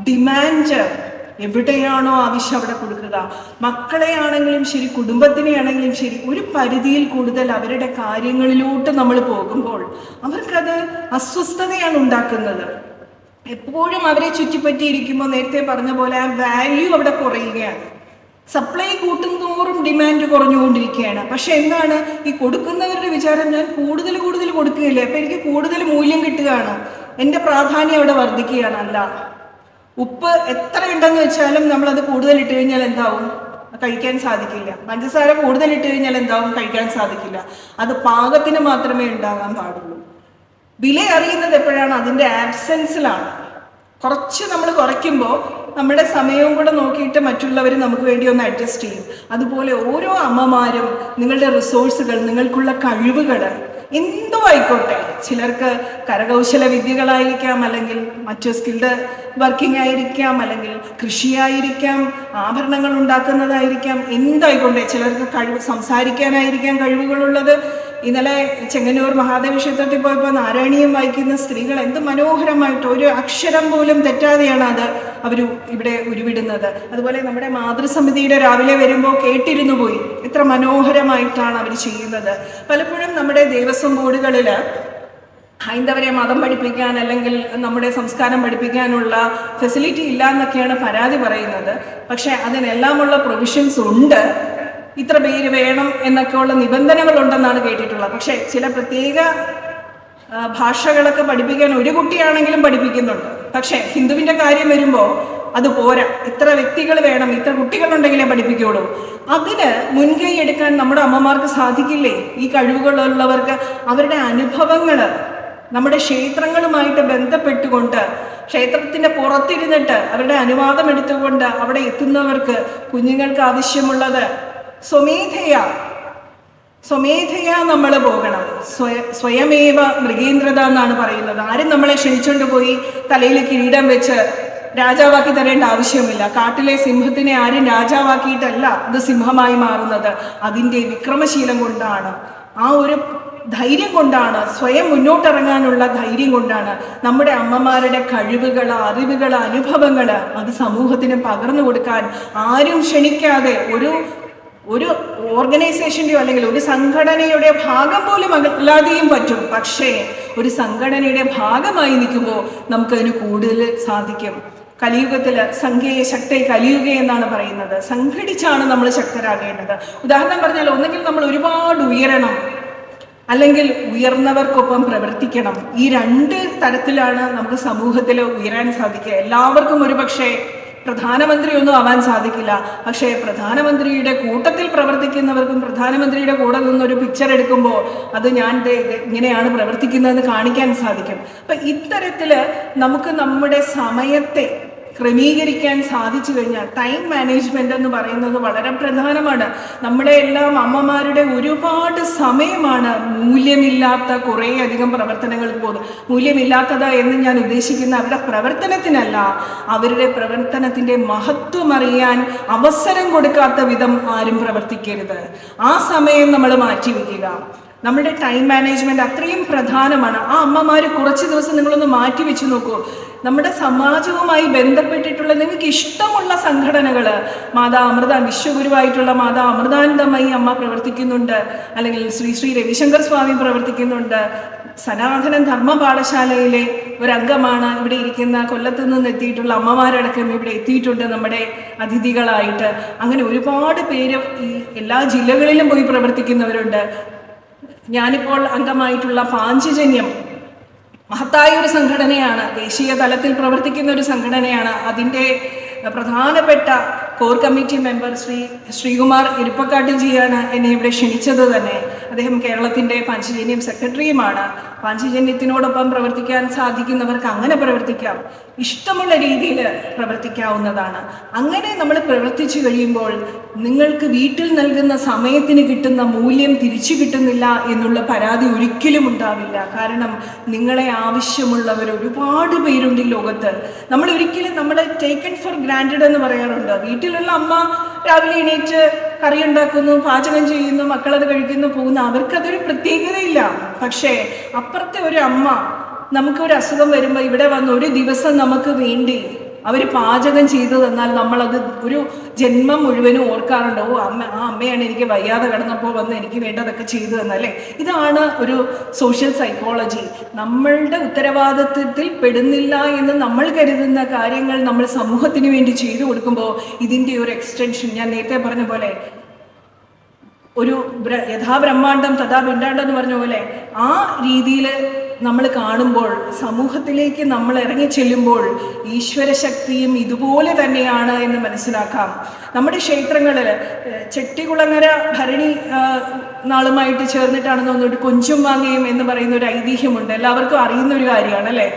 ഡിമാൻഡ് എവിടെയാണോ ആവശ്യം അവിടെ കൊടുക്കുക. മക്കളെ ആണെങ്കിലും ശരി, കുടുംബത്തിനെ ആണെങ്കിലും ശരി, ഒരു പരിധിയിൽ കൂടുതൽ അവരുടെ കാര്യങ്ങളിലോട്ട് നമ്മൾ പോകുമ്പോൾ അവർക്കത് അസ്വസ്ഥതയാണ് ഉണ്ടാക്കുന്നത്. എപ്പോഴും അവരെ ചുറ്റിപ്പറ്റിയിരിക്കുമ്പോൾ നേരത്തെ പറഞ്ഞ പോലെ ആ വാല്യൂ അവിടെ കുറയുകയാണ്. സപ്ലൈ കൂട്ടുന്തോറും ഡിമാൻഡ് കുറഞ്ഞുകൊണ്ടിരിക്കുകയാണ്. പക്ഷെ എന്താണ് ഈ കൊടുക്കുന്നവരുടെ വിചാരം, ഞാൻ കൂടുതൽ കൂടുതൽ കൊടുക്കുകയില്ലേ, അപ്പം എനിക്ക് കൂടുതൽ മൂല്യം കിട്ടുകയാണ്, എൻ്റെ പ്രാധാന്യം അവിടെ വർദ്ധിക്കുകയാണ്. അല്ല, ഉപ്പ് എത്ര ഉണ്ടെന്ന് വെച്ചാലും നമ്മളത് കൂടുതൽ ഇട്ട് കഴിഞ്ഞാൽ എന്താവും? കഴിക്കാൻ സാധിക്കില്ല. പഞ്ചസാര കൂടുതൽ ഇട്ട് കഴിഞ്ഞാൽ എന്താവും? കഴിക്കാൻ സാധിക്കില്ല. അത് പാകത്തിന് മാത്രമേ ഉണ്ടാകാൻ പാടുള്ളൂ. വില അറിയുന്നത് എപ്പോഴാണ്? അതിൻ്റെ ആബ്സെൻസിലാണ്. കുറച്ച് നമ്മൾ കുറയ്ക്കുമ്പോൾ നമ്മുടെ സമയവും കൂടെ നോക്കിയിട്ട് മറ്റുള്ളവർ നമുക്ക് വേണ്ടി ഒന്ന് അഡ്ജസ്റ്റ് ചെയ്യും. അതുപോലെ ഓരോ അമ്മമാരും നിങ്ങളുടെ റിസോഴ്സുകൾ, നിങ്ങൾക്കുള്ള കഴിവുകൾ എന്തോ ആയിക്കോട്ടെ, ചിലർക്ക് കരകൗശല വിദ്യകളായിരിക്കാം, അല്ലെങ്കിൽ മറ്റു സ്കിൽഡ് വർക്കിംഗ് ആയിരിക്കാം, അല്ലെങ്കിൽ കൃഷിയായിരിക്കാം, ആഭരണങ്ങൾ ഉണ്ടാക്കുന്നതായിരിക്കാം, എന്തായിക്കോട്ടെ, ചിലർക്ക് സംസാരിക്കാനായിരിക്കാം കഴിവുകളുള്ളത്. ഇന്നലെ ചെങ്ങന്നൂർ മഹാദേവ ക്ഷേത്രത്തിൽ പോയപ്പോൾ നാരായണീയം വായിക്കുന്ന സ്ത്രീകൾ എന്ത് മനോഹരമായിട്ട് ഒരു അക്ഷരം പോലും തെറ്റാതെയാണ് അത് അവർ ഇവിടെ ഉരുവിടുന്നത്. അതുപോലെ നമ്മുടെ മാതൃസമിതിയുടെ രാവിലെ വരുമ്പോൾ കേട്ടിരുന്നു പോയി, എത്ര മനോഹരമായിട്ടാണ് അവർ ചെയ്യുന്നത്. പലപ്പോഴും നമ്മുടെ ദേവസ്വം ബോർഡുകളിൽ ഹൈന്ദവരെ മതം പഠിപ്പിക്കാൻ അല്ലെങ്കിൽ നമ്മുടെ സംസ്കാരം പഠിപ്പിക്കാനുള്ള ഫെസിലിറ്റി ഇല്ല എന്നൊക്കെയാണ് പരാതി പറയുന്നത്. പക്ഷേ അതിനെല്ലാമുള്ള പ്രൊവിഷൻസ് ഉണ്ട്. ഇത്ര പേര് വേണം എന്നൊക്കെയുള്ള നിബന്ധനകളുണ്ടെന്നാണ് കേട്ടിട്ടുള്ളത്. പക്ഷേ ചില പ്രത്യേക ഭാഷകളൊക്കെ പഠിപ്പിക്കാൻ ഒരു കുട്ടിയാണെങ്കിലും പഠിപ്പിക്കുന്നുണ്ട്. പക്ഷേ ഹിന്ദുവിൻ്റെ കാര്യം വരുമ്പോൾ അത് പോരാ, ഇത്ര വ്യക്തികൾ വേണം, ഇത്ര കുട്ടികളുണ്ടെങ്കിലേ പഠിപ്പിക്കുകയുള്ളൂ. അതിന് മുൻകൈ എടുക്കാൻ നമ്മുടെ അമ്മമാർക്ക് സാധിക്കില്ലേ? ഈ കഴിവുകളുള്ളവർക്ക് അവരുടെ അനുഭവങ്ങൾ നമ്മുടെ ക്ഷേത്രങ്ങളുമായിട്ട് ബന്ധപ്പെട്ടുകൊണ്ട്, ക്ഷേത്രത്തിൻ്റെ പുറത്തിരുന്നിട്ട് അവരുടെ അനുവാദം എടുത്തുകൊണ്ട് അവിടെ എത്തുന്നവർക്ക് കുഞ്ഞുങ്ങൾക്ക് ആവശ്യമുള്ളത് സ്വമേധയാ നമ്മൾ പോകണം. സ്വയമേവ മൃഗേന്ദ്രത എന്നാണ് പറയുന്നത്. ആരും നമ്മളെ ക്ഷണിച്ചുകൊണ്ട് പോയി തലയിൽ കിരീടം വെച്ച് രാജാവാക്കി തരേണ്ട ആവശ്യമില്ല. കാട്ടിലെ സിംഹത്തിനെ ആരും രാജാവാക്കിയിട്ടല്ല അത് സിംഹമായി മാറുന്നത്. അതിൻ്റെ വിക്രമശീലം കൊണ്ടാണ്, ആ ഒരു ധൈര്യം കൊണ്ടാണ്, സ്വയം മുന്നോട്ടിറങ്ങാനുള്ള ധൈര്യം കൊണ്ടാണ്. നമ്മുടെ അമ്മമാരുടെ കഴിവുകൾ, അറിവുകൾ, അനുഭവങ്ങൾ അത് സമൂഹത്തിന് പകർന്നു കൊടുക്കാൻ ആരും ക്ഷണിക്കാതെ ഒരു ഓർഗനൈസേഷൻ്റെയോ അല്ലെങ്കിൽ ഒരു സംഘടനയുടെ ഭാഗം പോലും അല്ലാതെയും പറ്റും. പക്ഷേ ഒരു സംഘടനയുടെ ഭാഗമായി നിൽക്കുമ്പോൾ നമുക്കതിന് കൂടുതൽ സാധിക്കും. കലിയുഗത്തിൽ സംഘയെ ശക്തി കലിയുക എന്നാണ് പറയുന്നത്. സംഘടിച്ചാണ് നമ്മൾ ശക്തരാകേണ്ടത്. ഉദാഹരണം പറഞ്ഞാൽ, ഒന്നെങ്കിൽ നമ്മൾ ഒരുപാട് ഉയരണം, അല്ലെങ്കിൽ ഉയർന്നവർക്കൊപ്പം പ്രവർത്തിക്കണം. ഈ രണ്ട് തരത്തിലാണ് നമുക്ക് സമൂഹത്തിൽ ഉയരാൻ സാധിക്കുക. എല്ലാവർക്കും ഒരുപക്ഷെ പ്രധാനമന്ത്രിയൊന്നും ആവാൻ സാധിക്കില്ല. പക്ഷേ പ്രധാനമന്ത്രിയുടെ കൂട്ടത്തിൽ പ്രവർത്തിക്കുന്നവർക്കും പ്രധാനമന്ത്രിയുടെ കൂടെ നിന്നൊരു പിക്ചർ എടുക്കുമ്പോൾ അത് ഞാൻ ഇങ്ങനെയാണ് പ്രവർത്തിക്കുന്നതെന്ന് കാണിക്കാൻ സാധിക്കും. അപ്പം ഇത്തരത്തിൽ നമുക്ക് നമ്മുടെ സമയത്തെ ക്രമീകരിക്കാൻ സാധിച്ചു കഴിഞ്ഞാൽ, ടൈം മാനേജ്മെൻ്റ് എന്ന് പറയുന്നത് വളരെ പ്രധാനമാണ്. നമ്മുടെ എല്ലാം അമ്മമാരുടെ ഒരുപാട് സമയമാണ് മൂല്യമില്ലാത്ത കുറേയധികം പ്രവർത്തനങ്ങൾക്ക് പോകുന്നത്. മൂല്യമില്ലാത്തത് എന്ന് ഞാൻ ഉദ്ദേശിക്കുന്ന അവരുടെ പ്രവർത്തനത്തിനല്ല, അവരുടെ പ്രവർത്തനത്തിൻ്റെ മഹത്വം അറിയാൻ അവസരം കൊടുക്കാത്ത വിധം ആരും പ്രവർത്തിക്കരുത്. ആ സമയം നമ്മൾ മാറ്റിവെക്കുക. നമ്മുടെ ടൈം മാനേജ്മെൻറ്റ് അത്രയും പ്രധാനമാണ്. ആ അമ്മമാർ കുറച്ച് ദിവസം നിങ്ങളൊന്ന് മാറ്റി വെച്ച് നോക്കൂ. നമ്മുടെ സമാജവുമായി ബന്ധപ്പെട്ടിട്ടുള്ള നിങ്ങൾക്ക് ഇഷ്ടമുള്ള സംഘടനകൾ, മാതാ അമൃത, വിശ്വഗുരുവായിട്ടുള്ള മാതാ അമൃതാനന്ദമയി അമ്മ പ്രവർത്തിക്കുന്നുണ്ട്, അല്ലെങ്കിൽ ശ്രീ രവിശങ്കർ സ്വാമി പ്രവർത്തിക്കുന്നുണ്ട്. സനാതന ധർമ്മ പാഠശാലയിലെ ഒരംഗമാണ് ഇവിടെ ഇരിക്കുന്ന. കൊല്ലത്തു നിന്ന് എത്തിയിട്ടുള്ള അമ്മമാരടക്കം ഇവിടെ എത്തിയിട്ടുണ്ട് നമ്മുടെ അതിഥികളായിട്ട്. അങ്ങനെ ഒരുപാട് പേര് ഈ എല്ലാ ജില്ലകളിലും പോയി പ്രവർത്തിക്കുന്നവരുണ്ട്. ഞാനിപ്പോൾ അംഗമായിട്ടുള്ള പാഞ്ചജന്യം മഹത്തായ ഒരു സംഘടനയാണ്, ദേശീയ തലത്തിൽ പ്രവർത്തിക്കുന്ന ഒരു സംഘടനയാണ്. അതിൻ്റെ പ്രധാനപ്പെട്ട കോർ കമ്മിറ്റി മെമ്പർ ശ്രീകുമാർ ഇരിപ്പക്കാട്ടിൽജിയാണ് എന്നെ ഇവിടെ ക്ഷണിച്ചത് തന്നെ. അദ്ദേഹം കേരളത്തിൻ്റെ പാഞ്ചജന്യം സെക്രട്ടറിയുമാണ്. പാഞ്ചജന്യത്തിനോടൊപ്പം പ്രവർത്തിക്കാൻ സാധിക്കുന്നവർക്ക് അങ്ങനെ പ്രവർത്തിക്കാം, ഇഷ്ടമുള്ള രീതിയിൽ പ്രവർത്തിക്കാവുന്നതാണ്. അങ്ങനെ നമ്മൾ പ്രവർത്തിച്ചു കഴിയുമ്പോൾ നിങ്ങൾക്ക് വീട്ടിൽ നൽകുന്ന സമയത്തിന് കിട്ടുന്ന മൂല്യം തിരിച്ചു കിട്ടുന്നില്ല എന്നുള്ള പരാതി ഒരിക്കലും ഉണ്ടാവില്ല. കാരണം നിങ്ങളെ ആവശ്യമുള്ളവർ ഒരുപാട് പേരുണ്ട് ഈ ലോകത്ത്. നമ്മൾ ടേക്കൺ ഫോർ ഗ്രാൻഡഡ് എന്ന് പറയാറുണ്ട്. വീട്ടിലുള്ള അമ്മ രാവിലെ എണീറ്റ് കറി ഉണ്ടാക്കുന്നു, പാചകം ചെയ്യുന്നു, മക്കളത് കഴിക്കുന്നു, പോകുന്നു, അവർക്കതൊരു പ്രത്യേകതയില്ല. പക്ഷേ അപ്പുറത്തെ ഒരു അമ്മ നമുക്കൊരു അസുഖം വരുമ്പോൾ ഇവിടെ വന്ന് ഒരു ദിവസം നമുക്ക് വേണ്ടി അവർ പാചകം ചെയ്തു തന്നാൽ നമ്മളത് ഒരു ജന്മം മുഴുവനും ഓർക്കാറുണ്ട്. ഓ ആ അമ്മയാണ് എനിക്ക് വയ്യാതെ കിടന്നപ്പോൾ വന്ന് എനിക്ക് വേണ്ടതൊക്കെ ചെയ്തു തന്നല്ലേ. ഇതാണ് ഒരു സോഷ്യൽ സൈക്കോളജി. നമ്മളുടെ ഉത്തരവാദിത്വത്തിൽ പെടുന്നില്ല എന്ന് നമ്മൾ കരുതുന്ന കാര്യങ്ങൾ നമ്മൾ സമൂഹത്തിന് വേണ്ടി ചെയ്തു കൊടുക്കുമ്പോൾ ഇതിൻ്റെ ഒരു എക്സ്റ്റൻഷൻ, ഞാൻ നേരത്തെ പറഞ്ഞ പോലെ ഒരു യഥാ ബ്രഹ്മാണ്ടം തഥാ പിണ്ടാണ്ടം എന്ന് പറഞ്ഞ പോലെ ആ രീതിയിൽ നമ്മൾ കാണുമ്പോൾ, സമൂഹത്തിലേക്ക് നമ്മൾ ഇറങ്ങി ചെല്ലുമ്പോൾ ഈശ്വരശക്തിയും ഇതുപോലെ തന്നെയാണ് എന്ന് മനസ്സിലാക്കാം. നമ്മുടെ ക്ഷേത്രങ്ങളിൽ ചെട്ടികുളങ്ങര ഭരണി നാളുമായിട്ട് ചേർന്നിട്ടാണെന്ന് തോന്നുന്നു കൊഞ്ചും മാങ്ങയും എന്ന് പറയുന്ന ഒരു ഐതിഹ്യമുണ്ട്. എല്ലാവർക്കും അറിയുന്ന ഒരു കാര്യമാണ് അല്ലേ.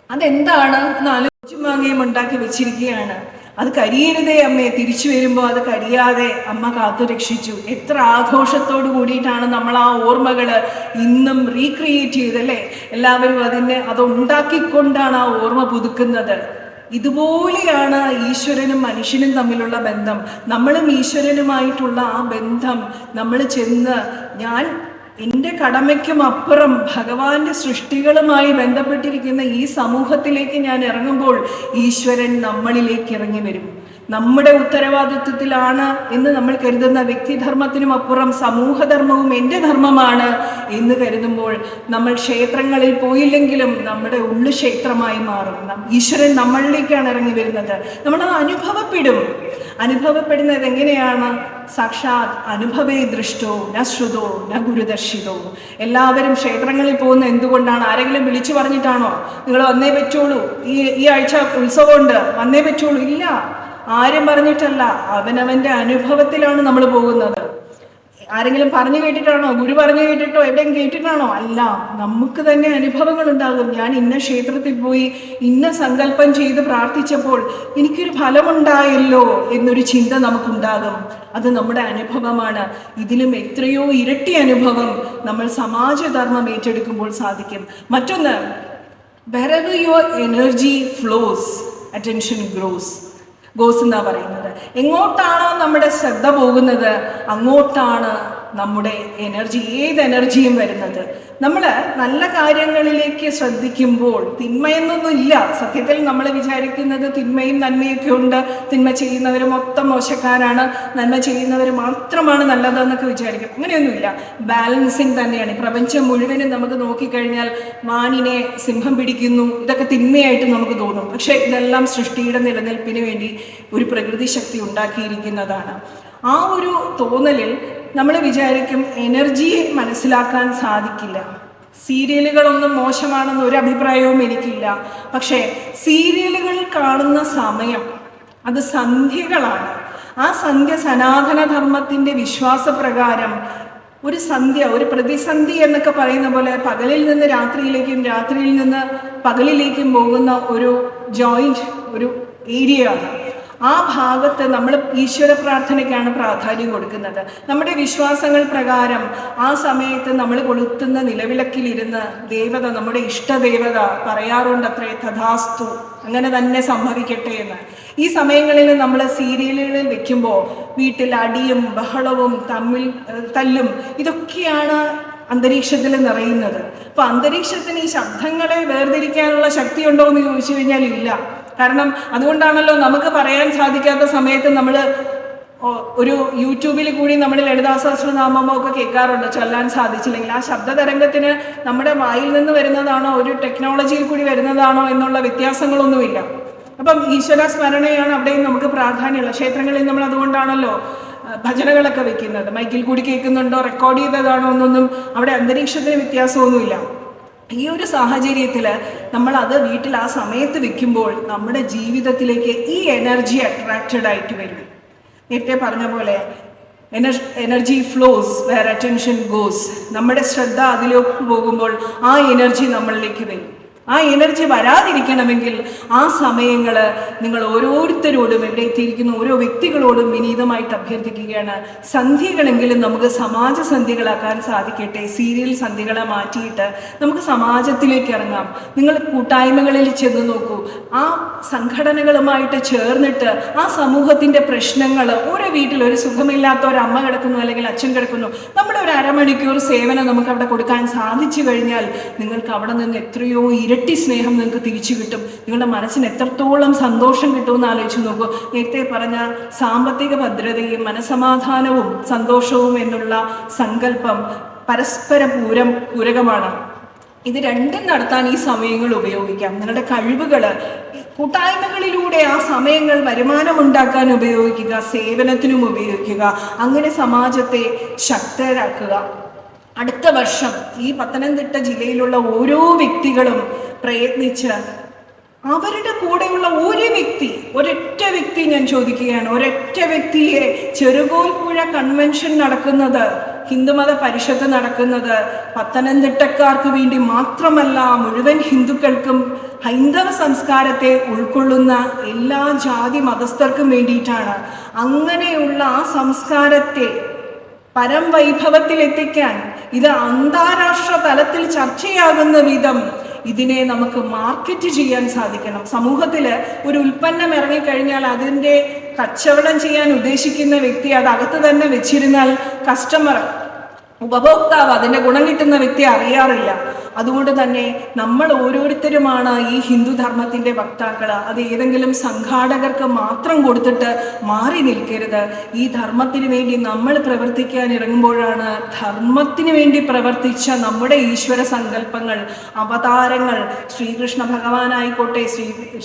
അതെന്താണ്? 4 കൊഞ്ചും മാങ്ങയും ഉണ്ടാക്കി വെച്ചിരിക്കുകയാണ്. അത് കരിയരുതേ അമ്മേ, തിരിച്ചു വരുമ്പോൾ അത് കരിയാതെ അമ്മ കാത്തു രക്ഷിച്ചു. എത്ര ആഘോഷത്തോടു കൂടിയിട്ടാണ് നമ്മൾ ആ ഓർമ്മകൾ ഇന്നും റീക്രിയേറ്റ് ചെയ്തല്ലേ. എല്ലാവരും അതുണ്ടാക്കിക്കൊണ്ടാണ് ആ ഓർമ്മ പുതുക്കുന്നത്. ഇതുപോലെയാണ് ഈശ്വരനും മനുഷ്യനും തമ്മിലുള്ള ബന്ധം. നമ്മളും ഈശ്വരനുമായിട്ടുള്ള ആ ബന്ധം നമ്മൾ ചെന്ന് എൻ്റെ കടമയ്ക്കും അപ്പുറം ഭഗവാന്റെ സൃഷ്ടികളുമായി ബന്ധപ്പെട്ടിരിക്കുന്ന ഈ സമൂഹത്തിലേക്ക് ഞാൻ ഇറങ്ങുമ്പോൾ ഈശ്വരൻ നമ്മളിലേക്ക് ഇറങ്ങി വരും. നമ്മുടെ ഉത്തരവാദിത്വത്തിലാണ് എന്ന് നമ്മൾ കരുതുന്ന വ്യക്തിധർമ്മത്തിനും അപ്പുറം സമൂഹധർമ്മവും എൻ്റെ ധർമ്മമാണ് എന്ന് കരുതുമ്പോൾ നമ്മൾ ക്ഷേത്രങ്ങളിൽ പോയില്ലെങ്കിലും നമ്മുടെ ഉള്ളു ക്ഷേത്രമായി മാറും. ഈശ്വരൻ നമ്മളിലേക്കാണ് ഇറങ്ങി വരുന്നത്. നമ്മളത് അനുഭവപ്പെടുന്നത് എങ്ങനെയാണ്? സാക്ഷാത് അനുഭവേ ദൃഷ്ടോ ന ശ്രുതോ ന ഗുരുദർശിതോ. എല്ലാവരും ക്ഷേത്രങ്ങളിൽ പോകുന്ന എന്തുകൊണ്ടാണ്? ആരെങ്കിലും വിളിച്ചു പറഞ്ഞിട്ടാണോ നിങ്ങൾ വന്നേ പറ്റുള്ളൂ, ഈ ആഴ്ച ഉത്സവമുണ്ട് വന്നേ പറ്റുള്ളൂ? ഇല്ല, ആരും പറഞ്ഞിട്ടല്ല. അവനവൻ്റെ അനുഭവത്തിലാണ് നമ്മൾ പോകുന്നത്. ആരെങ്കിലും പറഞ്ഞു കേട്ടിട്ടാണോ? ഗുരു പറഞ്ഞു കേട്ടിട്ടോ എവിടെയും കേട്ടിട്ടാണോ? അല്ല, നമുക്ക് തന്നെ അനുഭവങ്ങൾ ഉണ്ടാകും. ഞാൻ ഇന്ന ക്ഷേത്രത്തിൽ പോയി ഇന്ന സങ്കല്പം ചെയ്ത് പ്രാർത്ഥിച്ചപ്പോൾ എനിക്കൊരു ഫലമുണ്ടായല്ലോ എന്നൊരു ചിന്ത നമുക്കുണ്ടാകും. അത് നമ്മുടെ അനുഭവമാണ്. ഇതിലും എത്രയോ ഇരട്ടി അനുഭവം നമ്മൾ സമാജധർമ്മം ഏറ്റെടുക്കുമ്പോൾ സാധിക്കും. മറ്റൊന്ന്, wherever your energy flows, attention goes എന്നാ പറയുന്നത്. എങ്ങോട്ടാണോ നമ്മുടെ ശ്രദ്ധ പോകുന്നത് അങ്ങോട്ടാണ് നമ്മുടെ ഏത് എനർജിയും വരുന്നത്. നമ്മൾ നല്ല കാര്യങ്ങളിലേക്ക് ശ്രദ്ധിക്കുമ്പോൾ തിന്മയെന്നൊന്നും ഇല്ല. സത്യത്തിൽ നമ്മൾ വിചാരിക്കുന്നത് തിന്മയും നന്മയൊക്കെ ഉണ്ട്, തിന്മ ചെയ്യുന്നവർ മൊത്തം മോശക്കാരാണ്, നന്മ ചെയ്യുന്നവർ മാത്രമാണ് നല്ലതെന്നൊക്കെ വിചാരിക്കും. അങ്ങനെയൊന്നുമില്ല. ബാലൻസിങ് തന്നെയാണ്. പ്രപഞ്ചം മുഴുവനും നമുക്ക് നോക്കിക്കഴിഞ്ഞാൽ മാനിനെ സിംഹം പിടിക്കുന്നു, ഇതൊക്കെ തിന്മയായിട്ട് നമുക്ക് തോന്നും. പക്ഷേ ഇതെല്ലാം സൃഷ്ടിയുടെ നിലനിൽപ്പിന് വേണ്ടി ഒരു പ്രകൃതി ശക്തി ഉണ്ടാക്കിയിരിക്കുന്നതാണ്. ആ ഒരു തോന്നലിൽ നമ്മൾ വിചാരിക്കും എനർജിയെ മനസ്സിലാക്കാൻ സാധിക്കില്ല. സീരിയലുകളൊന്നും മോശമാണെന്ന് ഒരു അഭിപ്രായവും എനിക്കില്ല. പക്ഷേ സീരിയലുകൾ കാണുന്ന സമയം അത് സന്ധ്യകളാണ്. ആ സന്ധ്യ സനാതനധർമ്മത്തിൻ്റെ വിശ്വാസപ്രകാരം ഒരു പ്രതിസന്ധി എന്നൊക്കെ പറയുന്ന പോലെ പകലിൽ നിന്ന് രാത്രിയിലേക്കും രാത്രിയിൽ നിന്ന് പകലിലേക്കും പോകുന്ന ഒരു ജോയിൻറ്റ് ഒരു ഏരിയയാണ്. ആ ഭാഗത്ത് നമ്മൾ ഈശ്വര പ്രാർത്ഥനയ്ക്കാണ് പ്രാധാന്യം കൊടുക്കുന്നത്. നമ്മുടെ വിശ്വാസങ്ങൾ പ്രകാരം ആ സമയത്ത് നമ്മൾ കൊളുത്തുന്ന നിലവിളക്കിലിരുന്ന് ദേവത, നമ്മുടെ ഇഷ്ടദേവത പറയാറുണ്ട് അത്രേ, തഥാസ്തു, അങ്ങനെ തന്നെ സംഭവിക്കട്ടെ എന്ന്. ഈ സമയങ്ങളിൽ നമ്മൾ സീരിയലുകളിൽ വെക്കുമ്പോൾ വീട്ടിൽ അടിയും ബഹളവും തല്ലും ഇതൊക്കെയാണ് അന്തരീക്ഷത്തിൽ നിറയുന്നത്. അപ്പോൾ അന്തരീക്ഷത്തിന് ഈ ശബ്ദങ്ങളെ വേർതിരിക്കാനുള്ള ശക്തി ഉണ്ടോ എന്ന് ചോദിച്ചു കഴിഞ്ഞാൽ ഇല്ല. കാരണം അതുകൊണ്ടാണല്ലോ നമുക്ക് പറയാൻ സാധിക്കാത്ത സമയത്ത് നമ്മൾ ഒരു യൂട്യൂബിൽ കൂടി നമ്മൾ ലളിതാ സഹസ്രനാമമോ ഒക്കെ കേൾക്കാറുണ്ട്. ചൊല്ലാൻ സാധിച്ചില്ലെങ്കിൽ ആ ശബ്ദതരംഗത്തിന് നമ്മുടെ വായിൽ നിന്ന് വരുന്നതാണോ ഒരു ടെക്നോളജിയിൽ കൂടി വരുന്നതാണോ എന്നുള്ള വ്യത്യാസങ്ങളൊന്നുമില്ല. അപ്പം ഈശ്വര സ്മരണയാണ് അവിടെയും നമുക്ക് പ്രാധാന്യമുള്ള. ക്ഷേത്രങ്ങളിൽ നമ്മൾ അതുകൊണ്ടാണല്ലോ ഭജനകളൊക്കെ വെക്കുന്നത്. മൈക്കിൽ കൂടി കേൾക്കുന്നുണ്ടോ റെക്കോർഡ് ചെയ്തതാണോ എന്നൊന്നും അവിടെ അന്തരീക്ഷത്തിന് വ്യത്യാസമൊന്നുമില്ല. ഈ ഒരു സാഹചര്യത്തിൽ നമ്മൾ അത് വീട്ടിൽ ആ സമയത്ത് വെക്കുമ്പോൾ നമ്മുടെ ജീവിതത്തിലേക്ക് ഈ എനർജി അട്രാക്റ്റഡ് ആയിട്ട് വരും. നേരത്തെ പറഞ്ഞ പോലെ energy flows where attention goes. നമ്മുടെ ശ്രദ്ധ അതിലേക്ക് പോകുമ്പോൾ ആ എനർജി നമ്മളിലേക്ക് വരും. ആ എനർജി വരാതിരിക്കണമെങ്കിൽ ആ സമയങ്ങൾ നിങ്ങൾ ഓരോരുത്തരോടും, ഇവിടെ എത്തിയിരിക്കുന്ന ഓരോ വ്യക്തികളോടും വിനീതമായിട്ട് അഭ്യർത്ഥിക്കുകയാണ്. സന്ധ്യകളെങ്കിലും നമുക്ക് സമാജ സന്ധ്യകളാക്കാൻ സാധിക്കട്ടെ. സീരിയൽ സന്ധ്യകളെ മാറ്റിയിട്ട് നമുക്ക് സമാജത്തിലേക്ക് ഇറങ്ങാം. നിങ്ങൾ കൂട്ടായ്മകളിൽ ചെന്ന് നോക്കൂ. ആ സംഘടനകളുമായിട്ട് ചേർന്നിട്ട് ആ സമൂഹത്തിൻ്റെ പ്രശ്നങ്ങൾ, ഓരോ വീട്ടിൽ ഒരു സുഖമില്ലാത്ത ഒരു അമ്മ കിടക്കുന്നു അല്ലെങ്കിൽ അച്ഛൻ കിടക്കുന്നു, നമ്മുടെ ഒരു അരമണിക്കൂർ സേവനം നമുക്ക് അവിടെ കൊടുക്കാൻ സാധിച്ചു കഴിഞ്ഞാൽ നിങ്ങൾക്ക് അവിടെ നിന്ന് എത്രയോ ഇരട്ടി സ്നേഹം നിങ്ങൾക്ക് തിരിച്ചു കിട്ടും. നിങ്ങളുടെ മനസ്സിന് എത്രത്തോളം സന്തോഷം കിട്ടുമെന്ന് ആലോചിച്ച് നോക്കൂ. നേരത്തെ പറഞ്ഞ സാമ്പത്തിക ഭദ്രതയും മനസമാധാനവും സന്തോഷവും എന്നുള്ള സങ്കല്പം പരസ്പര പൂരകമാണ്. ഇത് രണ്ടും നടത്താൻ ഈ സമയങ്ങൾ ഉപയോഗിക്കാം. നിങ്ങളുടെ കഴിവുകൾ കൂട്ടായ്മകളിലൂടെ ആ സമയങ്ങൾ വരുമാനമുണ്ടാക്കാൻ ഉപയോഗിക്കുക, സേവനത്തിനും ഉപയോഗിക്കുക. അങ്ങനെ സമാജത്തെ ശക്തരാക്കുക. അടുത്ത വർഷം ഈ പത്തനംതിട്ട ജില്ലയിലുള്ള ഓരോ വ്യക്തികളും പ്രയത്നിച്ച് അവരുടെ കൂടെയുള്ള ഒരൊറ്റ വ്യക്തി ഞാൻ ചോദിക്കുകയാണ്, ഒരൊറ്റ വ്യക്തിയെ ചെറുകോൽപ്പുഴ കൺവെൻഷൻ നടക്കുന്നത്, ഹിന്ദുമത പരിഷത്ത് നടക്കുന്നത് പത്തനംതിട്ടക്കാർക്ക് വേണ്ടി മാത്രമല്ല, മുഴുവൻ ഹിന്ദുക്കൾക്കും ഹൈന്ദവ സംസ്കാരത്തെ ഉൾക്കൊള്ളുന്ന എല്ലാ ജാതി മതസ്ഥർക്കും വേണ്ടിയിട്ടാണ്. അങ്ങനെയുള്ള ആ സംസ്കാരത്തെ പരംവൈഭവത്തിലെത്തിക്കാൻ, ഇത് അന്താരാഷ്ട്ര തലത്തിൽ ചർച്ചയാകുന്ന വിധം ഇതിനെ നമുക്ക് മാർക്കറ്റ് ചെയ്യാൻ സാധിക്കണം. സമൂഹത്തിൽ ഒരു ഉൽപ്പന്നം ഇറങ്ങിക്കഴിഞ്ഞാൽ അതിൻ്റെ കച്ചവടം ചെയ്യാൻ ഉദ്ദേശിക്കുന്ന വ്യക്തി അത് അകത്ത് തന്നെ വെച്ചിരുന്നാൽ കസ്റ്റമർ, ഉപഭോക്താവ്, അതിൻ്റെ ഗുണം കിട്ടുന്ന വ്യക്തി അറിയാറില്ല. അതുകൊണ്ട് തന്നെ നമ്മൾ ഓരോരുത്തരുമാണ് ഈ ഹിന്ദു ധർമ്മത്തിൻ്റെ വക്താക്കൾ. അത് ഏതെങ്കിലും സംഘാടകർക്ക് മാത്രം കൊടുത്തിട്ട് മാറി നിൽക്കരുത്. ഈ ധർമ്മത്തിന് വേണ്ടി നമ്മൾ പ്രവർത്തിക്കാൻ ഇറങ്ങുമ്പോഴാണ് ധർമ്മത്തിന് വേണ്ടി പ്രവർത്തിച്ച നമ്മുടെ ഈശ്വര സങ്കല്പങ്ങൾ, അവതാരങ്ങൾ, ശ്രീകൃഷ്ണ ഭഗവാനായിക്കോട്ടെ,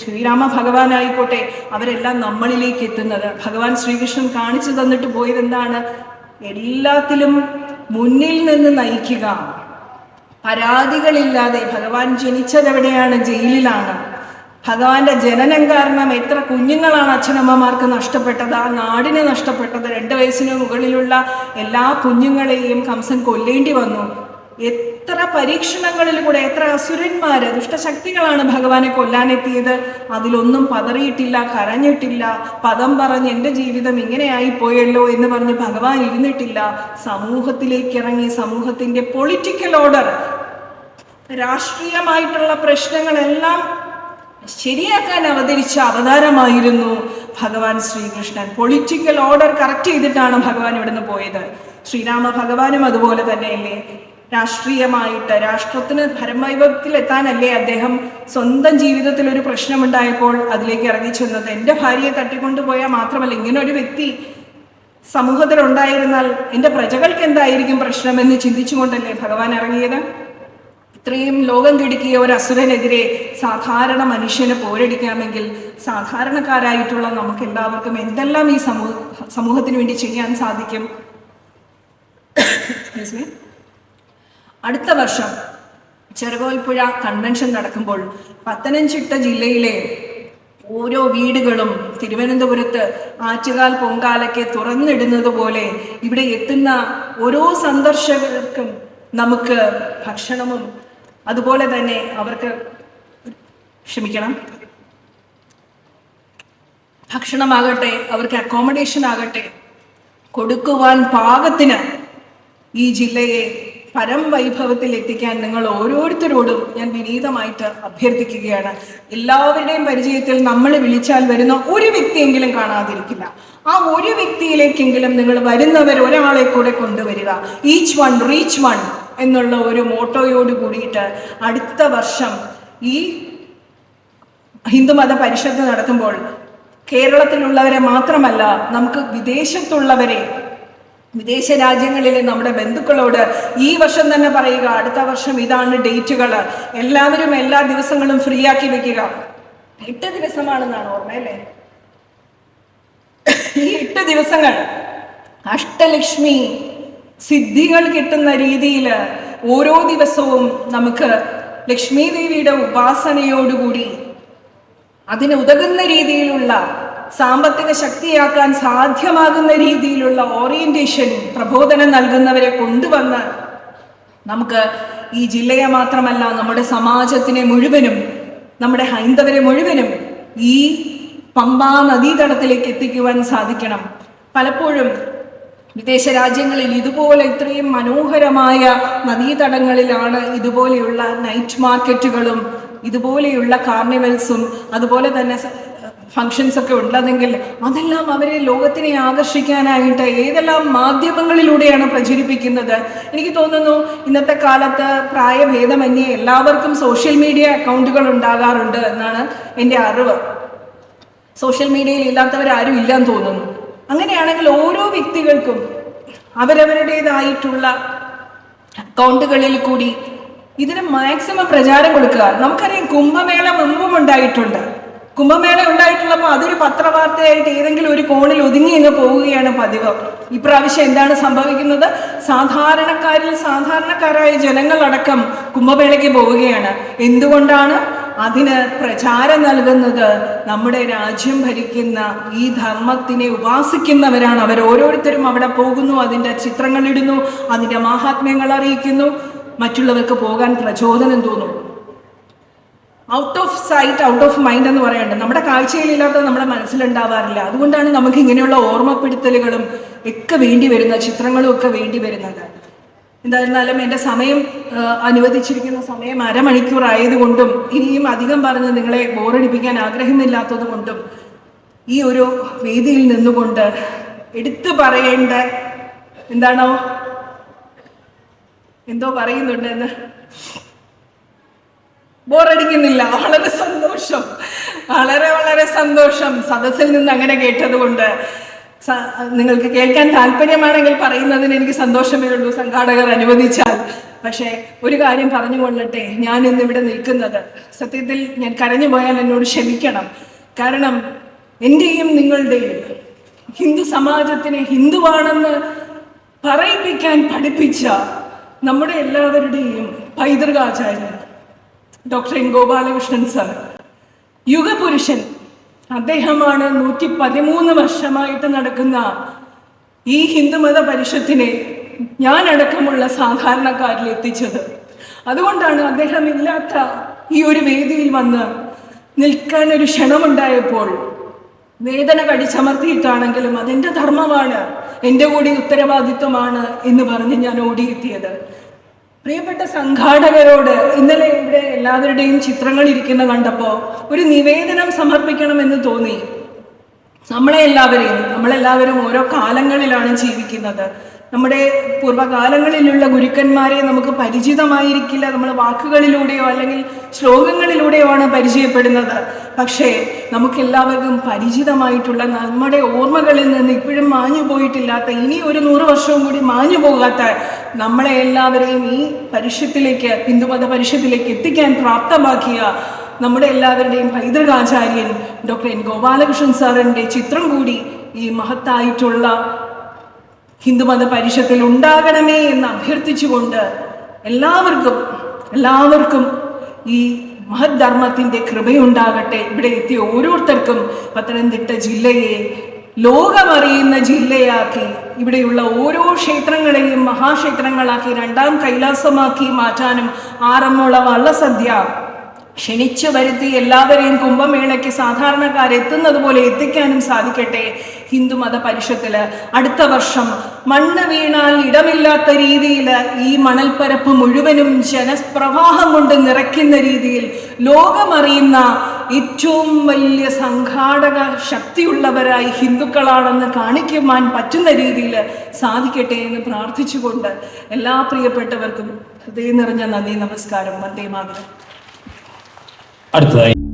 ശ്രീരാമ ഭഗവാനായിക്കോട്ടെ, അവരെല്ലാം നമ്മളിലേക്ക് എത്തുന്നത്. ഭഗവാൻ ശ്രീകൃഷ്ണൻ കാണിച്ചു തന്നിട്ട് പോയത് എന്താണ്? എല്ലാത്തിലും മുന്നിൽ നിന്ന് നയിക്കുക, പരാതികളില്ലാതെ. ഭഗവാൻ ജനിച്ചതെവിടെയാണ്? ജയിലിലാണ്. ഭഗവാന്റെ ജനനം കാരണം എത്ര കുഞ്ഞുങ്ങളാണ് അച്ഛനമ്മമാർക്ക് നഷ്ടപ്പെട്ടത്, ആ നാടിനെ നഷ്ടപ്പെട്ടത്. 2 വയസ്സിന് മുകളിലുള്ള എല്ലാ കുഞ്ഞുങ്ങളെയും കംസൻ കൊല്ലേണ്ടി വന്നു. എത്ര പരീക്ഷണങ്ങളിലൂടെ എത്ര അസുരന്മാര്, ദുഷ്ടശക്തികളാണ് ഭഗവാനെ കൊല്ലാനെത്തിയത്. അതിലൊന്നും പതറിയിട്ടില്ല, കരഞ്ഞിട്ടില്ല, പദം പറഞ്ഞ് എൻ്റെ ജീവിതം ഇങ്ങനെയായി പോയല്ലോ എന്ന് പറഞ്ഞ് ഭഗവാൻ ഇരുന്നിട്ടില്ല. സമൂഹത്തിലേക്ക് ഇറങ്ങി സമൂഹത്തിൻ്റെ പൊളിറ്റിക്കൽ ഓർഡർ, രാഷ്ട്രീയമായിട്ടുള്ള പ്രശ്നങ്ങളെല്ലാം ശരിയാക്കാൻ അവതരിച്ച അവതാരമായിരുന്നു ഭഗവാൻ ശ്രീകൃഷ്ണൻ. പൊളിറ്റിക്കൽ ഓർഡർ കറക്റ്റ് ചെയ്തിട്ടാണ് ഭഗവാൻ ഇവിടുന്ന് പോയത്. ശ്രീരാമ ഭഗവാനും അതുപോലെ തന്നെയല്ലേ? രാഷ്ട്രീയമായിട്ട് രാഷ്ട്രത്തിന് പരമവൈഭവത്തിലെത്താനല്ലേ അദ്ദേഹം സ്വന്തം ജീവിതത്തിൽ ഒരു പ്രശ്നമുണ്ടായപ്പോൾ അതിലേക്ക് ഇറങ്ങിച്ചെന്നത്. എൻ്റെ ഭാര്യയെ തട്ടിക്കൊണ്ടുപോയാൽ മാത്രമല്ല, ഇങ്ങനെ ഒരു വ്യക്തി സമൂഹത്തിലുണ്ടായിരുന്നാൽ എൻ്റെ പ്രജകൾക്ക് എന്തായിരിക്കും പ്രശ്നമെന്ന് ചിന്തിച്ചുകൊണ്ടല്ലേ ഭഗവാൻ ഇറങ്ങിയത്. ഇത്രയും ലോകം കിടുക്കിയ ഒരു അസുരനെതിരെ സാധാരണ മനുഷ്യന് പോരടിക്കാമെങ്കിൽ സാധാരണക്കാരായിട്ടുള്ള നമുക്ക് എല്ലാവർക്കും എന്തെല്ലാം ഈ സമൂഹത്തിന് വേണ്ടി ചെയ്യാൻ സാധിക്കും. അടുത്ത വർഷം ചെറുകോൽപ്പുഴ കൺവെൻഷൻ നടക്കുമ്പോൾ പത്തനംതിട്ട ജില്ലയിലെ ഓരോ വീടുകളും തിരുവനന്തപുരത്ത് ആറ്റുകാൽ പൊങ്കാലയ്ക്ക് തുറന്നിടുന്നത് പോലെ ഇവിടെ എത്തുന്ന ഓരോ സന്ദർശകർക്കും നമുക്ക് ഭക്ഷണവും അതുപോലെ തന്നെ അവർക്ക് ഭക്ഷണമാകട്ടെ, അവർക്ക് അക്കോമഡേഷൻ ആകട്ടെ കൊടുക്കുവാൻ പാകത്തിന് ഈ ജില്ലയെ പരംവൈഭവത്തിൽ എത്തിക്കാൻ നിങ്ങൾ ഓരോരുത്തരോടും ഞാൻ വിനീതമായിട്ട് അഭ്യർത്ഥിക്കുകയാണ്. എല്ലാവരുടെയും പരിചയത്തിൽ നമ്മൾ വിളിച്ചാൽ വരുന്ന ഒരു വ്യക്തിയെങ്കിലും കാണാതിരിക്കില്ല. ആ ഒരു വ്യക്തിയിലേക്കെങ്കിലും നിങ്ങൾ വരുന്നവർ ഒരാളെ കൂടെ കൊണ്ടുവരിക. ഈച്ച് വൺ റീച്ച് വൺ എന്നുള്ള ഒരു മോട്ടോയോട് കൂടിയിട്ട് അടുത്ത വർഷം ഈ ഹിന്ദുമത പരിഷത്ത് നടത്തുമ്പോൾ കേരളത്തിലുള്ളവരെ മാത്രമല്ല, നമുക്ക് വിദേശത്തുള്ളവരെ, വിദേശ രാജ്യങ്ങളിലെ നമ്മുടെ ബന്ധുക്കളോട് ഈ വർഷം തന്നെ പറയുക, അടുത്ത വർഷം ഇതാണ് ഡേറ്റുകൾ, എല്ലാവരും എല്ലാ ദിവസങ്ങളും ഫ്രീ ആക്കി വെക്കുക. 8 ദിവസമാണെന്നാണ് ഓർമ്മയല്ലേ? ഈ 8 ദിവസങ്ങൾ അഷ്ടലക്ഷ്മി സിദ്ധികൾ കിട്ടുന്ന രീതിയിൽ ഓരോ ദിവസവും നമുക്ക് ലക്ഷ്മി ദേവിയുടെ ഉപാസനയോടുകൂടി അതിന് ഉതകുന്ന രീതിയിലുള്ള സാമ്പത്തിക ശക്തിയാക്കാൻ സാധ്യമാകുന്ന രീതിയിലുള്ള ഓറിയന്റേഷൻ പ്രബോധനം നൽകുന്നവരെ കൊണ്ടുവന്ന് നമുക്ക് ഈ ജില്ലയെ മാത്രമല്ല നമ്മുടെ സമാജത്തിനെ മുഴുവനും, നമ്മുടെ ഹൈന്ദവരെ മുഴുവനും ഈ പമ്പാ നദീതടത്തിലേക്ക് എത്തിക്കുവാൻ സാധിക്കണം. പലപ്പോഴും വിദേശ രാജ്യങ്ങളിൽ ഇതുപോലെ ഇത്രയും മനോഹരമായ നദീതടങ്ങളിലാണ് ഇതുപോലെയുള്ള നൈറ്റ് മാർക്കറ്റുകളും ഇതുപോലെയുള്ള കാർണിവൽസും അതുപോലെ തന്നെ ഫങ്ഷൻസ് ഒക്കെ ഉള്ളതെങ്കിൽ അതെല്ലാം അവരെ ലോകത്തിനെ ആകർഷിക്കാനായിട്ട് ഏതെല്ലാം മാധ്യമങ്ങളിലൂടെയാണ് പ്രചരിപ്പിക്കുന്നത്. എനിക്ക് തോന്നുന്നു ഇന്നത്തെ കാലത്ത് പ്രായഭേദമന്യേ എല്ലാവർക്കും സോഷ്യൽ മീഡിയ അക്കൗണ്ടുകൾ ഉണ്ടാകാറുണ്ട് എന്നാണ് എൻ്റെ അറിവ്. സോഷ്യൽ മീഡിയയിൽ ഇല്ലാത്തവരാരും ഇല്ലെന്ന് തോന്നുന്നു. അങ്ങനെയാണെങ്കിൽ ഓരോ വ്യക്തികൾക്കും അവരവരുടേതായിട്ടുള്ള അക്കൗണ്ടുകളിൽ കൂടി ഇതിന് മാക്സിമം പ്രചാരം കൊടുക്കുക. നമുക്കറിയാം കുംഭമേള മുമ്പും ഉണ്ടായിട്ടുണ്ട്. കുംഭമേള ഉണ്ടായിട്ടുള്ളപ്പോൾ അതൊരു പത്രവാർത്തയായിട്ട് ഏതെങ്കിലും ഒരു കോണിൽ ഒതുങ്ങി ഇങ്ങ് പോവുകയാണ് പതിവ്. ഇപ്രാവശ്യം എന്താണ് സംഭവിക്കുന്നത്? സാധാരണക്കാരായ ജനങ്ങളടക്കം കുംഭമേളയ്ക്ക് പോവുകയാണ്. എന്തുകൊണ്ടാണ്? അതിന് പ്രചാരം നൽകുന്നത് നമ്മുടെ രാജ്യം ഭരിക്കുന്ന ഈ ധർമ്മത്തിനെ ഉപാസിക്കുന്നവരാണ്. അവരോരോരുത്തരും അവിടെ പോകുന്നു, അതിൻ്റെ ചിത്രങ്ങളിടുന്നു, അതിൻ്റെ മാഹാത്മ്യങ്ങൾ അറിയിക്കുന്നു, മറ്റുള്ളവർക്ക് പോകാൻ പ്രചോദനം തോന്നും. Out of site out of mind എന്ന് പറയാറുണ്ട്. നമ്മുടെ കാഴ്ചയിലില്ലാത്തത് നമ്മുടെ മനസ്സിലുണ്ടാവാറില്ല. അതുകൊണ്ടാണ് നമുക്ക് ഇങ്ങനെയുള്ള ഓർമ്മപ്പെടുത്തലുകളും ഒക്കെ വേണ്ടി വരുന്ന ചിത്രങ്ങളും ഒക്കെ വേണ്ടി വരുന്നത്. എന്തായിരുന്നാലും എൻ്റെ സമയം അനുവദിച്ചിരിക്കുന്ന സമയം അരമണിക്കൂർ ആയതുകൊണ്ടും ഇനിയും അധികം പറഞ്ഞ് നിങ്ങളെ ബോറടിപ്പിക്കാൻ ആഗ്രഹമില്ലാത്തത് കൊണ്ടും ഈ ഒരു വേദിയിൽ നിന്നുകൊണ്ട് എടുത്തു പറയേണ്ട എന്തോ പറയുന്നുണ്ടെന്ന് ബോറടിക്കുന്നില്ല. വളരെ സന്തോഷം, വളരെ സന്തോഷം സദസ്സിൽ നിന്ന് അങ്ങനെ കേട്ടത് കൊണ്ട്. നിങ്ങൾക്ക് കേൾക്കാൻ താല്പര്യമാണെങ്കിൽ പറയുന്നതിന് എനിക്ക് സന്തോഷമേ ഉള്ളൂ, സംഘാടകർ അനുവദിച്ചാൽ. പക്ഷേ ഒരു കാര്യം പറഞ്ഞുകൊള്ളട്ടെ, ഞാൻ ഇന്നിവിടെ നിൽക്കുന്നത് സത്യത്തിൽ ഞാൻ കരഞ്ഞു പോയാൽ എന്നോട് ക്ഷമിക്കണം. കാരണം എൻ്റെയും നിങ്ങളുടെയും ഹിന്ദു സമാജത്തിനെ ഹിന്ദുവാണെന്ന് പറയിപ്പിക്കാൻ പഠിപ്പിച്ച നമ്മുടെ എല്ലാവരുടെയും പൈതൃകാചാര്യൻ doctor N Gopalakrishnan sir, Yugapurushan. അദ്ദേഹമാണ് 113 വർഷമായിട്ട് നടക്കുന്ന ഈ ഹിന്ദുമത പരിഷത്തിനെ ഞാനടക്കമുള്ള സാധാരണക്കാരിൽ എത്തിച്ചത്. അതുകൊണ്ടാണ് അദ്ദേഹം ഇല്ലാത്ത ഈ ഒരു വേദിയിൽ വന്ന് നിൽക്കാൻ ഒരു ക്ഷണമുണ്ടായപ്പോൾ വേദന കടിച്ചമർത്തിയിട്ടാണെങ്കിലും അതെൻ്റെ ധർമ്മമാണ്, എൻ്റെ കൂടി ഉത്തരവാദിത്വമാണ് എന്ന് പറഞ്ഞ് ഞാൻ ഓടിയെത്തിയത്. പ്രിയപ്പെട്ട സംഘാടകരോട് ഇന്നലെ ഇവിടെ എല്ലാവരുടെയും ചിത്രങ്ങൾ ഇരിക്കുന്ന കണ്ടപ്പോൾ ഒരു നിവേദനം സമർപ്പിക്കണമെന്ന് തോന്നി. നമ്മളെല്ലാവരും ഓരോ കാലങ്ങളിലാണ് ജീവിക്കുന്നത്. നമ്മുടെ പൂർവ്വകാലങ്ങളിലുള്ള ഗുരുക്കന്മാരെ നമുക്ക് പരിചിതമായിരിക്കില്ല. നമ്മൾ വാക്കുകളിലൂടെയോ അല്ലെങ്കിൽ ശ്ലോകങ്ങളിലൂടെയോ ആണ് പരിചയപ്പെടുന്നത്. പക്ഷേ നമുക്കെല്ലാവർക്കും പരിചിതമായിട്ടുള്ള നമ്മുടെ ഓർമ്മകളിൽ നിന്ന് ഇപ്പോഴും മാഞ്ഞു പോയിട്ടില്ലാത്ത, ഇനി ഒരു 100 വർഷവും കൂടി മാഞ്ഞു പോകാത്ത നമ്മളെ എല്ലാവരെയും ഈ പരിഷത്തിലേക്ക്, ഹിന്ദുമത പരിഷത്തിലേക്ക് എത്തിക്കാൻ പ്രാപ്തമാക്കിയ നമ്മുടെ എല്ലാവരുടെയും പൈതൃകാചാര്യൻ ഡോക്ടർ എൻ ഗോപാലകൃഷ്ണൻ സാറിൻ്റെ ചിത്രം കൂടി ഈ മഹത്തായിട്ടുള്ള ഹിന്ദുമത പരിഷത്തിൽ ഉണ്ടാകണമേ എന്ന് അഭ്യർത്ഥിച്ചുകൊണ്ട് എല്ലാവർക്കും ഈ മഹത് ധർമ്മത്തിൻ്റെ കൃപയുണ്ടാകട്ടെ. ഇവിടെ എത്തിയ ഓരോരുത്തർക്കും പത്തനംതിട്ട ജില്ലയെ ലോകമറിയുന്ന ജില്ലയാക്കി, ഇവിടെയുള്ള ഓരോ ക്ഷേത്രങ്ങളെയും മഹാക്ഷേത്രങ്ങളാക്കി 2ാം കൈലാസമാക്കി മാറ്റാനും ആറന്മുള വള്ളസദ്യ ക്ഷണിച്ചു വരുത്തി എല്ലാവരെയും കുംഭമേളയ്ക്ക് സാധാരണക്കാരെത്തുന്നത് പോലെ എത്തിക്കാനും സാധിക്കട്ടെ. ഹിന്ദുമത പരിഷത്തിൽ അടുത്ത വർഷം മണ്ണ് വീണാൽ ഇടമില്ലാത്ത രീതിയിൽ ഈ മണൽപ്പരപ്പ് മുഴുവനും ജനപ്രവാഹം കൊണ്ട് നിറയ്ക്കുന്ന രീതിയിൽ ലോകമറിയുന്ന ഏറ്റവും വലിയ സംഘാടക ശക്തിയുള്ളവരായി ഹിന്ദുക്കളാണെന്ന് കാണിക്കുവാൻ പറ്റുന്ന രീതിയിൽ സാധിക്കട്ടെ എന്ന് പ്രാർത്ഥിച്ചുകൊണ്ട് എല്ലാ പ്രിയപ്പെട്ടവർക്കും ഹൃദയം നിറഞ്ഞ നന്ദി, നമസ്കാരം. വന്ദേ മാതരം. അടുത്തതായി